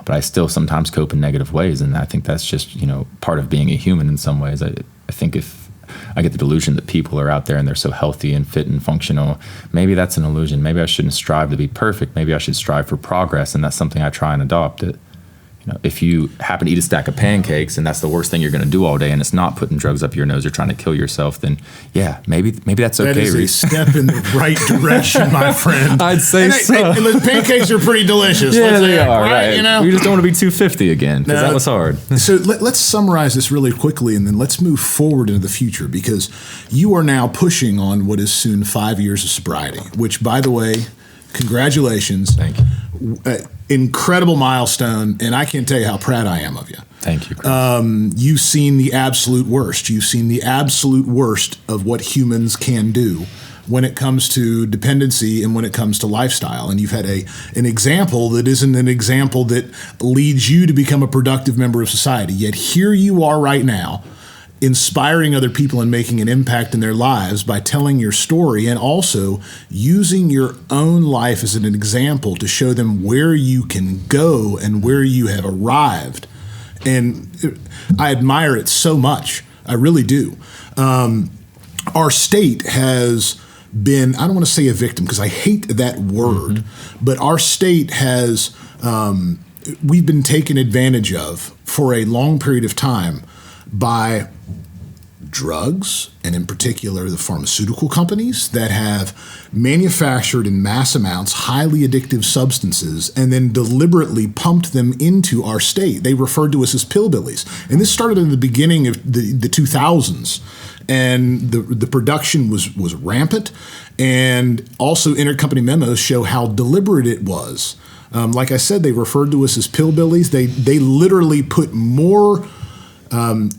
But I still sometimes cope in negative ways, and I think that's just part of being a human in some ways. I think if I get the delusion that people are out there and they're so healthy and fit and functional, maybe that's an illusion. Maybe I shouldn't strive to be perfect. Maybe I should strive for progress, and that's something I try and adopt. That if you happen to eat a stack of pancakes and that's the worst thing you're going to do all day, and it's not putting drugs up your nose or trying to kill yourself, then yeah, maybe that's okay. That is Reese. a step in the right direction, my friend. I'd say so. And the pancakes are pretty delicious. Yeah, they are. Right. We just don't want to be 250 again, because that was hard. So let's summarize this really quickly, and then let's move forward into the future, because you are now pushing on what is soon 5 years of sobriety, which, by the way, congratulations. Thank you. Incredible milestone, and I can't tell you how proud I am of you. Thank you, Chris. You've seen the absolute worst. You've seen the absolute worst of what humans can do when it comes to dependency and when it comes to lifestyle. And you've had an example that isn't an example that leads you to become a productive member of society. Yet here you are right now, inspiring other people and making an impact in their lives by telling your story, and also using your own life as an example to show them where you can go and where you have arrived. And I admire it so much. I really do. Our state has been, I don't want to say a victim because I hate that word, but our state has, we've been taken advantage of for a long period of time by drugs, and in particular the pharmaceutical companies that have manufactured in mass amounts highly addictive substances and then deliberately pumped them into our state. They referred to us as pillbillies. And this started in the beginning of the 2000s. And the production was rampant. And also intercompany memos show how deliberate it was. Like I said, they referred to us as pillbillies. They literally put more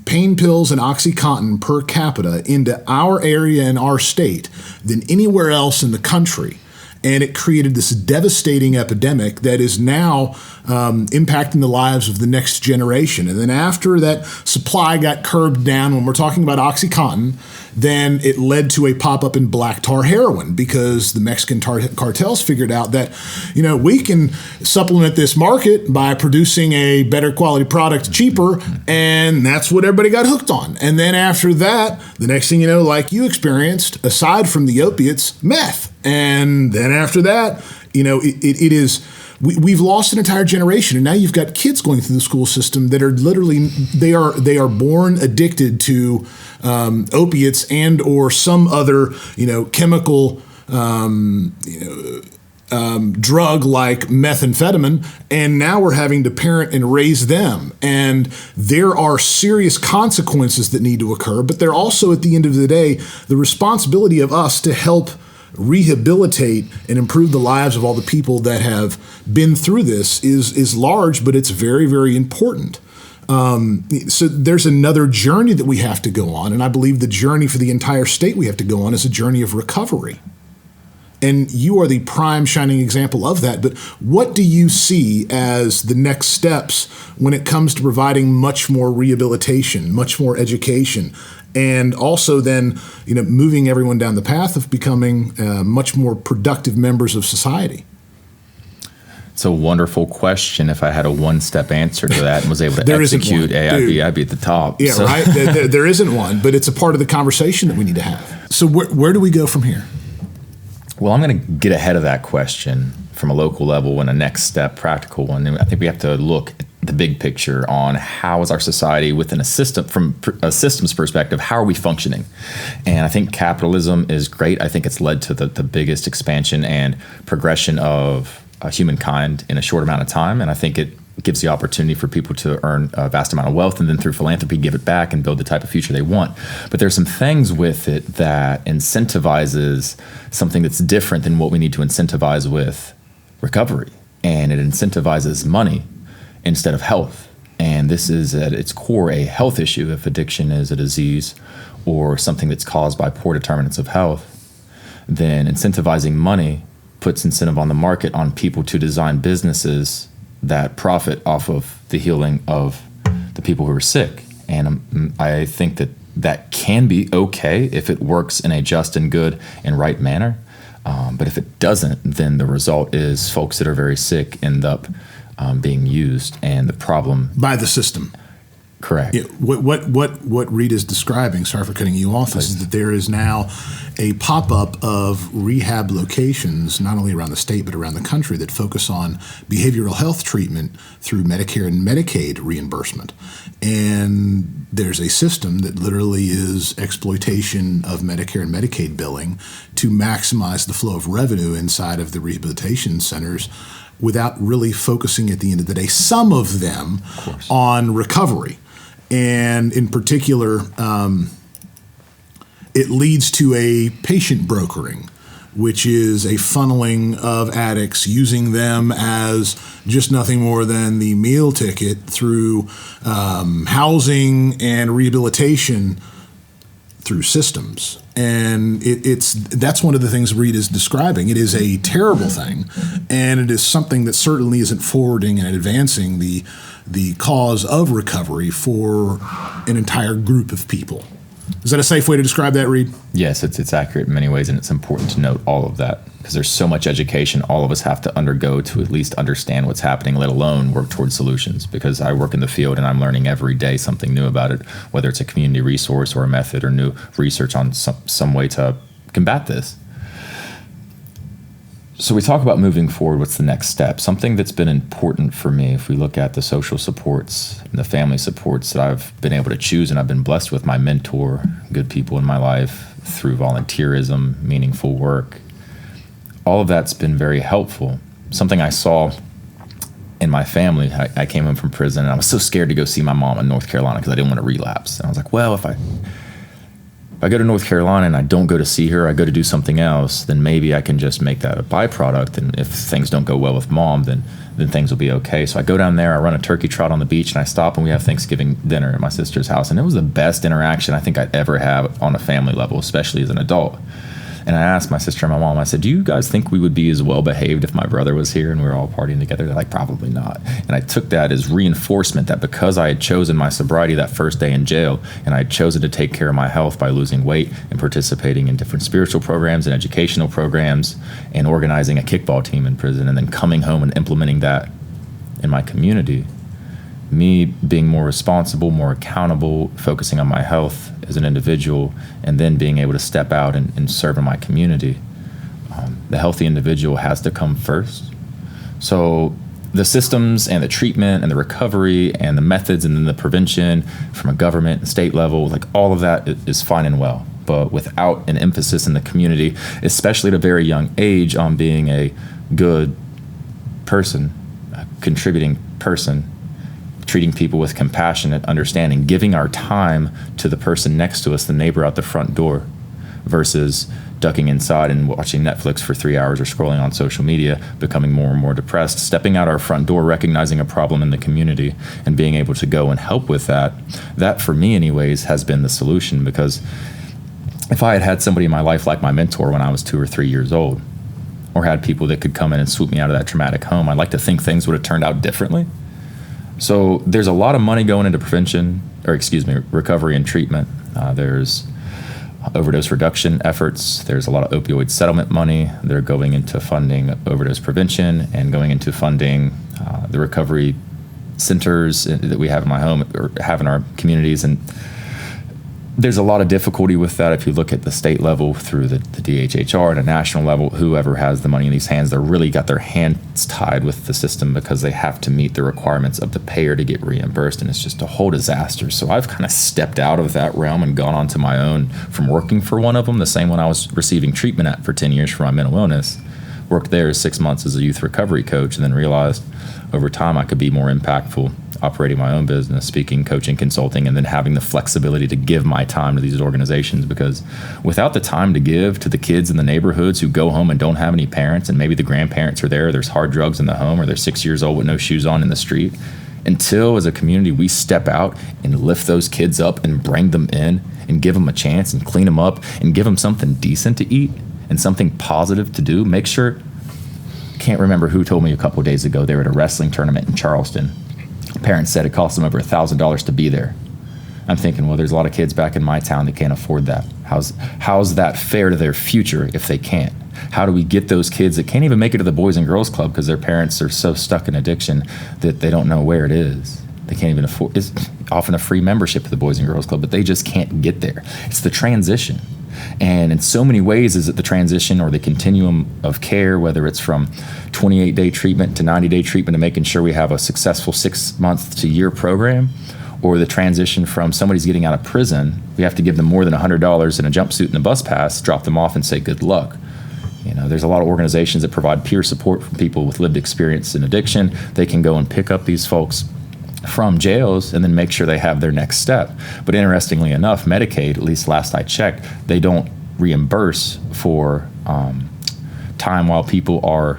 pain pills and OxyContin per capita into our area and our state than anywhere else in the country. And it created this devastating epidemic that is now impacting the lives of the next generation. And then after that supply got curbed down, when we're talking about OxyContin, then it led to a pop-up in black tar heroin, because the Mexican cartels figured out that, we can supplement this market by producing a better quality product cheaper, and that's what everybody got hooked on. And then after that, the next thing you know, like you experienced, aside from the opiates, meth. And then after that, it is... We've lost an entire generation, and now you've got kids going through the school system that are literally they are born addicted to opiates and or some other chemical drug like methamphetamine, and now we're having to parent and raise them. And there are serious consequences that need to occur, but they're also, at the end of the day, the responsibility of us to help rehabilitate and improve the lives of all the people that have been through this is large, but it's very, very important. So there's another journey that we have to go on, and I believe the journey for the entire state we have to go on is a journey of recovery. And you are the prime shining example of that. But what do you see as the next steps when it comes to providing much more rehabilitation, much more education, and also then, moving everyone down the path of becoming much more productive members of society? It's a wonderful question. If I had a one-step answer to that and was able to There execute, isn't one. I'd be at the top. Yeah, right? There isn't one, but it's a part of the conversation that we need to have. So where do we go from here? Well, I'm going to get ahead of that question from a local level and a next step, practical one. And I think we have to look at the big picture on how is our society within a system, from a systems perspective, how are we functioning? And I think capitalism is great. I think it's led to the biggest expansion and progression of humankind in a short amount of time. And I think gives the opportunity for people to earn a vast amount of wealth and then through philanthropy give it back and build the type of future they want. But there's some things with it that incentivizes something that's different than what we need to incentivize with recovery. And it incentivizes money instead of health. And this is at its core a health issue if addiction is a disease or something that's caused by poor determinants of health. Then incentivizing money puts incentive on the market on people to design businesses that profit off of the healing of the people who are sick. And I think that that can be okay if it works in a just and good and right manner. But if it doesn't, then the result is folks that are very sick end up being used, and the problem by the system. Correct. Yeah, what Reed is describing, sorry for cutting you off, is that there is now a pop-up of rehab locations, not only around the state but around the country, that focus on behavioral health treatment through Medicare and Medicaid reimbursement. And there's a system that literally is exploitation of Medicare and Medicaid billing to maximize the flow of revenue inside of the rehabilitation centers without really focusing at the end of the day, some of them, on recovery. And in particular, it leads to a patient brokering, which is a funneling of addicts, using them as just nothing more than the meal ticket through housing and rehabilitation through systems. And that's one of the things Reed is describing. It is a terrible thing, and it is something that certainly isn't forwarding and advancing the cause of recovery for an entire group of people. Is that a safe way to describe that, Reed? Yes, it's accurate in many ways, and it's important to note all of that because there's so much education all of us have to undergo to at least understand what's happening, let alone work towards solutions. Because I work in the field and I'm learning every day something new about it, whether it's a community resource or a method or new research on some way to combat this. So we talk about moving forward, what's the next step? Something that's been important for me, if we look at the social supports and the family supports that I've been able to choose, and I've been blessed with my mentor, good people in my life through volunteerism, meaningful work. All of that's been very helpful. Something I saw in my family, I came home from prison and I was so scared to go see my mom in North Carolina because I didn't want to relapse. And I was like, well, if I go to North Carolina and I don't go to see her, I go to do something else, then maybe I can just make that a byproduct. And if things don't go well with mom, then things will be okay. So I go down there, I run a turkey trot on the beach, and I stop and we have Thanksgiving dinner at my sister's house. And it was the best interaction I think I'd ever have on a family level, especially as an adult. And I asked my sister and my mom, I said, do you guys think we would be as well behaved if my brother was here and we were all partying together? They're like, probably not. And I took that as reinforcement that because I had chosen my sobriety that first day in jail, and I had chosen to take care of my health by losing weight and participating in different spiritual programs and educational programs and organizing a kickball team in prison and then coming home and implementing that in my community, me being more responsible, more accountable, focusing on my health as an individual, and then being able to step out and serve in my community. The healthy individual has to come first. So the systems and the treatment and the recovery and the methods and then the prevention from a government and state level, like all of that is fine and well. But without an emphasis in the community, especially at a very young age, on being a good person, a contributing person, treating people with compassionate understanding, giving our time to the person next to us, the neighbor out the front door, versus ducking inside and watching Netflix for 3 hours or scrolling on social media, becoming more and more depressed, stepping out our front door, recognizing a problem in the community and being able to go and help with that. That, for me anyways, has been the solution, because if I had had somebody in my life like my mentor when I was 2 or 3 years old, or had people that could come in and swoop me out of that traumatic home, I'd like to think things would have turned out differently. So there's a lot of money going into recovery and treatment. There's overdose reduction efforts. There's a lot of opioid settlement money. They're going into funding overdose prevention and going into funding the recovery centers that we have in my home or have in our communities. And there's a lot of difficulty with that. If you look at the state level through the DHHR and a national level, whoever has the money in these hands, they're really got their hands tied with the system because they have to meet the requirements of the payer to get reimbursed. And it's just a whole disaster. So I've kind of stepped out of that realm and gone on to my own from working for one of them, the same one I was receiving treatment at for 10 years for my mental illness, Worked there 6 months as a youth recovery coach, and then realized over time I could be more impactful operating my own business, speaking, coaching, consulting, and then having the flexibility to give my time to these organizations. Because without the time to give to the kids in the neighborhoods who go home and don't have any parents, and maybe the grandparents are there, there's hard drugs in the home, or they're 6 years old with no shoes on in the street, until as a community we step out and lift those kids up and bring them in and give them a chance and clean them up and give them something decent to eat and something positive to do. Make sure, can't remember who told me a couple of days ago, they were at a wrestling tournament in Charleston. Parents said it cost them over $1,000 to be there. I'm thinking, well, there's a lot of kids back in my town that can't afford that. How's that fair to their future if they can't? How do we get those kids that can't even make it to the Boys and Girls Club because their parents are so stuck in addiction that they don't know where it is? They can't even afford, it's often a free membership to the Boys and Girls Club, but they just can't get there. It's the transition. And in so many ways is it the transition or the continuum of care, whether it's from 28-day treatment to 90-day treatment and making sure we have a successful 6 month to year program, or the transition from somebody's getting out of prison, we have to give them more than $100 and a jumpsuit and a bus pass, drop them off and say good luck. You know, there's a lot of organizations that provide peer support for people with lived experience in addiction. They can go and pick up these folks from jails and then make sure they have their next step. But interestingly enough, Medicaid, at least last I checked, they don't reimburse for time while people are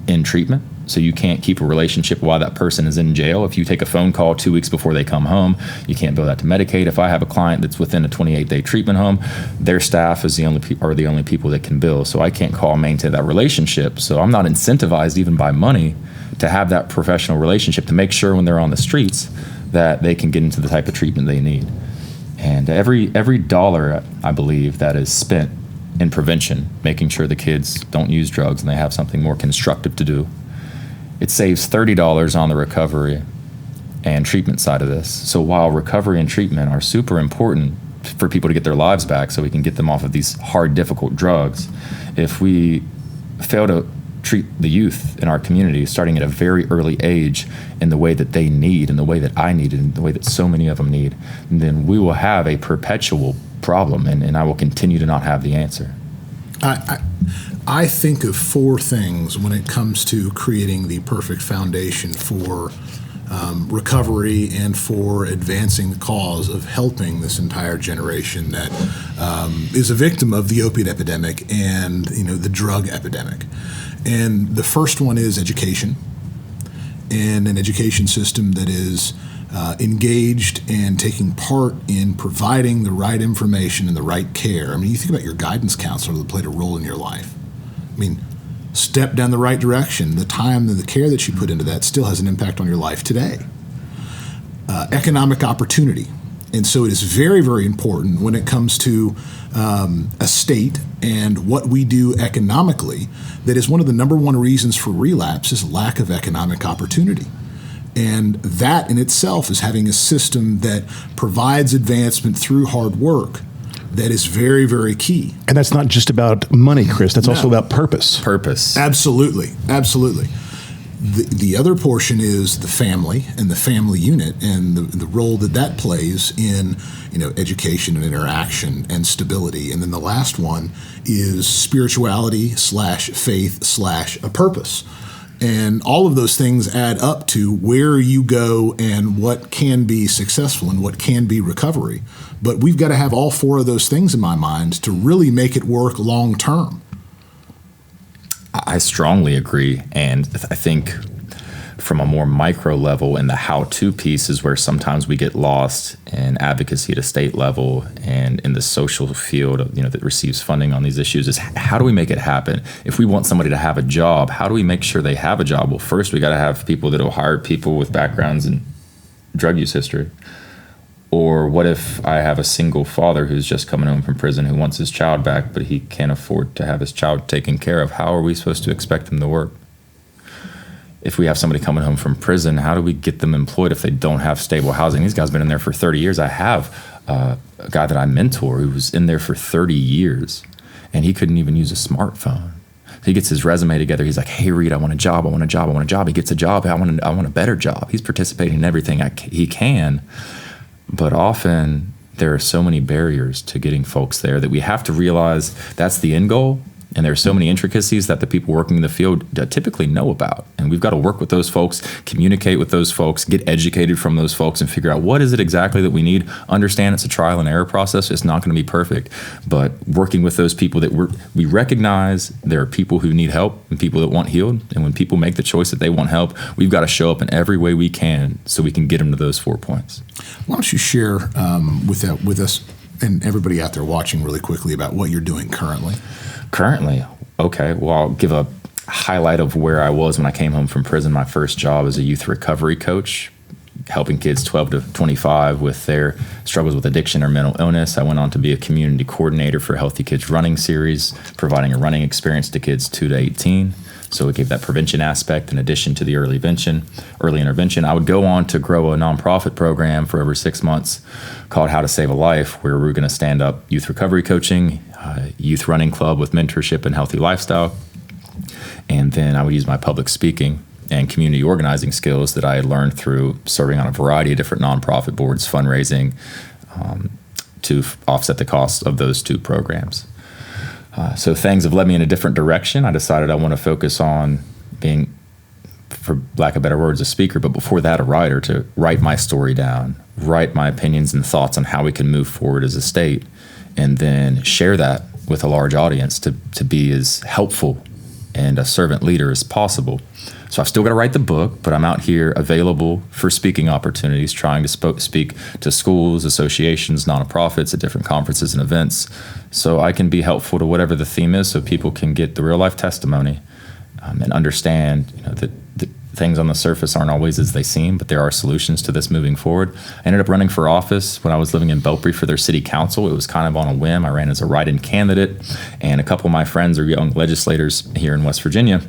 in treatment. So you can't keep a relationship while that person is in jail. If you take a phone call 2 weeks before they come home, you can't bill that to Medicaid. If I have a client that's within a 28-day treatment home, their staff is the only people that can bill. So I can't call and maintain that relationship. So I'm not incentivized even by money to have that professional relationship to make sure when they're on the streets that they can get into the type of treatment they need. And every dollar, I believe, that is spent in prevention, making sure the kids don't use drugs and they have something more constructive to do, it saves $30 on the recovery and treatment side of this. So while recovery and treatment are super important for people to get their lives back so we can get them off of these hard, difficult drugs, if we fail to treat the youth in our community starting at a very early age in the way that they need, in the way that I need, in the way that so many of them need, then we will have a perpetual problem, and I will continue to not have the answer. I think of four things when it comes to creating the perfect foundation for recovery and for advancing the cause of helping this entire generation that is a victim of the opiate epidemic and the drug epidemic. And the first one is education, and an education system that is engaged and taking part in providing the right information and the right care. I mean, you think about your guidance counselor that played a role in your life. I mean, step down the right direction. The time and the care that you put into that still has an impact on your life today. Economic opportunity. And so it is very, very important when it comes to a state and what we do economically, that is one of the number one reasons for relapse is lack of economic opportunity. And that in itself is having a system that provides advancement through hard work. That is very, very key. And that's not just about money, Chris. That's also about purpose. Purpose. Absolutely. Absolutely. The other portion is the family and the family unit and the role that plays in education and interaction and stability. And then the last one is spirituality / faith / a purpose. And all of those things add up to where you go and what can be successful and what can be recovery. But we've got to have all four of those things in my mind to really make it work long term. I strongly agree. And I think from a more micro level in the how-to piece is where sometimes we get lost in advocacy at a state level and in the social field that receives funding on these issues is how do we make it happen? If we want somebody to have a job, how do we make sure they have a job? Well, first we got to have people that will hire people with backgrounds in drug use history. Or what if I have a single father who's just coming home from prison who wants his child back, but he can't afford to have his child taken care of? How are we supposed to expect him to work? If we have somebody coming home from prison, how do we get them employed if they don't have stable housing? These guys have been in there for 30 years. I have a guy that I mentor who was in there for 30 years, and he couldn't even use a smartphone. He gets his resume together. He's like, hey, Reed, I want a job. I want a job. I want a job. He gets a job. I want a better job. He's participating in everything he can. But often there are so many barriers to getting folks there that we have to realize that's the end goal. And there are so many intricacies that the people working in the field typically know about. And we've got to work with those folks, communicate with those folks, get educated from those folks, and figure out what is it exactly that we need. Understand it's a trial and error process. It's not going to be perfect. But working with those people that we recognize there are people who need help and people that want healed. And when people make the choice that they want help, we've got to show up in every way we can so we can get them to those 4 points. Why don't you share with us and everybody out there watching really quickly about what you're doing currently? Currently, okay. Well, I'll give a highlight of where I was when I came home from prison. My first job as a youth recovery coach, helping kids 12 to 25 with their struggles with addiction or mental illness. I went on to be a community coordinator for Healthy Kids Running Series, providing a running experience to kids 2 to 18. So it gave that prevention aspect in addition to the early intervention. I would go on to grow a nonprofit program for over 6 months called How to Save a Life, where we're going to stand up youth recovery coaching, youth running club with mentorship and healthy lifestyle. And then I would use my public speaking and community organizing skills that I had learned through serving on a variety of different nonprofit boards, fundraising, to offset the costs of those 2 programs. So things have led me in a different direction. I decided I want to focus on being, for lack of better words, a speaker, but before that, a writer, to write my story down, write my opinions and thoughts on how we can move forward as a state, and then share that with a large audience to be as helpful and a servant leader as possible. So I've still got to write the book, but I'm out here available for speaking opportunities, trying to speak to schools, associations, nonprofits at different conferences and events, so I can be helpful to whatever the theme is, so people can get the real life testimony and understand, that things on the surface aren't always as they seem, but there are solutions to this moving forward. I ended up running for office when I was living in Belpre for their city council. It was kind of on a whim. I ran as a write-in candidate, and a couple of my friends are young legislators here in West Virginia.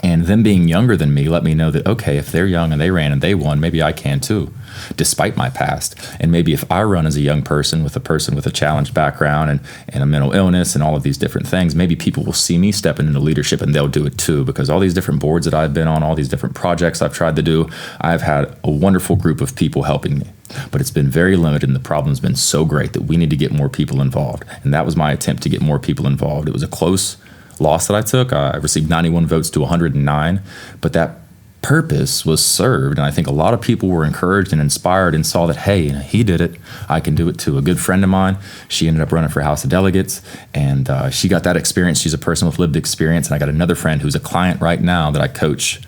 And them being younger than me let me know that, okay, if they're young and they ran and they won, maybe I can too, despite my past. And maybe if I run as a young person with a challenged background and a mental illness and all of these different things, maybe people will see me stepping into leadership and they'll do it too, because all these different boards that I've been on, all these different projects I've tried to do, I've had a wonderful group of people helping me. But it's been very limited, and the problem's been so great that we need to get more people involved. And that was my attempt to get more people involved. It was a close loss that I took. I received 91 votes to 109, but that purpose was served, and I think a lot of people were encouraged and inspired and saw that, hey, he did it, I can do it too. A good friend of mine, she ended up running for House of Delegates, and she got that experience. She's a person with lived experience, and I got another friend who's a client right now that I coach,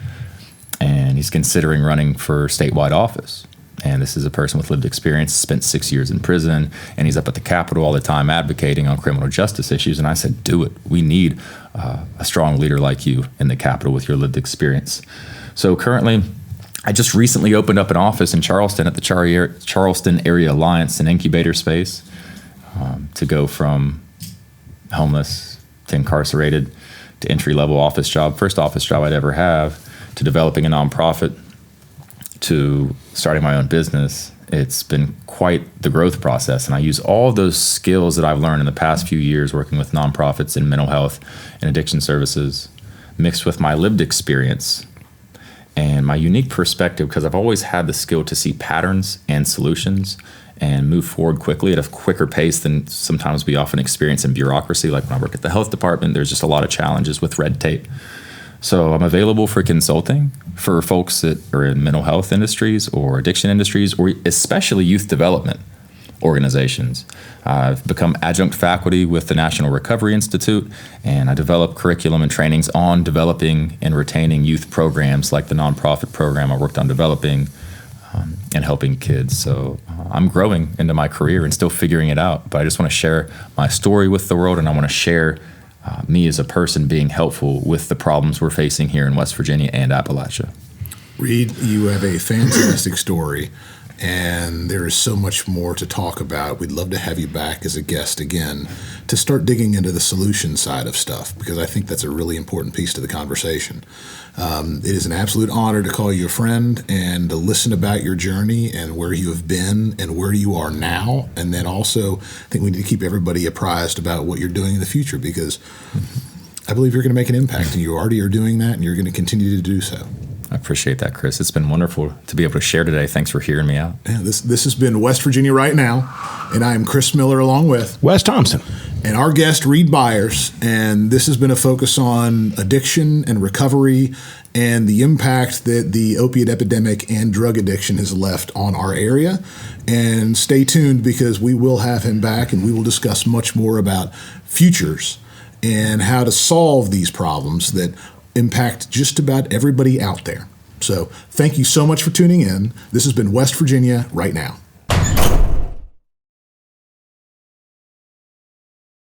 and he's considering running for statewide office. And this is a person with lived experience, spent 6 years in prison, and he's up at the Capitol all the time advocating on criminal justice issues. And I said, do it. We need a strong leader like you in the Capitol with your lived experience. So currently, I just recently opened up an office in Charleston at the Charleston Area Alliance, an incubator space, to go from homeless to incarcerated to entry-level office job, first office job I'd ever have, to developing a nonprofit, to starting my own business. It's been quite the growth process, and I use all those skills that I've learned in the past few years working with nonprofits in mental health and addiction services, mixed with my lived experience and my unique perspective, because I've always had the skill to see patterns and solutions and move forward quickly at a quicker pace than sometimes we often experience in bureaucracy. Like when I work at the health department, there's just a lot of challenges with red tape. So I'm available for consulting for folks that are in mental health industries or addiction industries, or especially youth development organizations. I've become adjunct faculty with the National Recovery Institute, and I develop curriculum and trainings on developing and retaining youth programs like the nonprofit program I worked on developing and helping kids. So I'm growing into my career and still figuring it out, but I just want to share my story with the world, and I want to share me as a person being helpful with the problems we're facing here in West Virginia and Appalachia. Reed, you have a fantastic story, and there is so much more to talk about. We'd love to have you back as a guest again to start digging into the solution side of stuff, because I think that's a really important piece to the conversation. It is an absolute honor to call you a friend and to listen about your journey and where you have been and where you are now. And then also, I think we need to keep everybody apprised about what you're doing in the future, because I believe you're going to make an impact, and you already are doing that, and you're going to continue to do so. I appreciate that, Chris. It's been wonderful to be able to share today. Thanks for hearing me out. Yeah, this has been West Virginia Right Now, and I am Chris Miller along with Wes Thompson. and our guest, Reed Byers, and this has been a focus on addiction and recovery and the impact that the opiate epidemic and drug addiction has left on our area. And stay tuned, because we will have him back and we will discuss much more about futures and how to solve these problems that impact just about everybody out there. So thank you so much for tuning in. This has been West Virginia Right Now.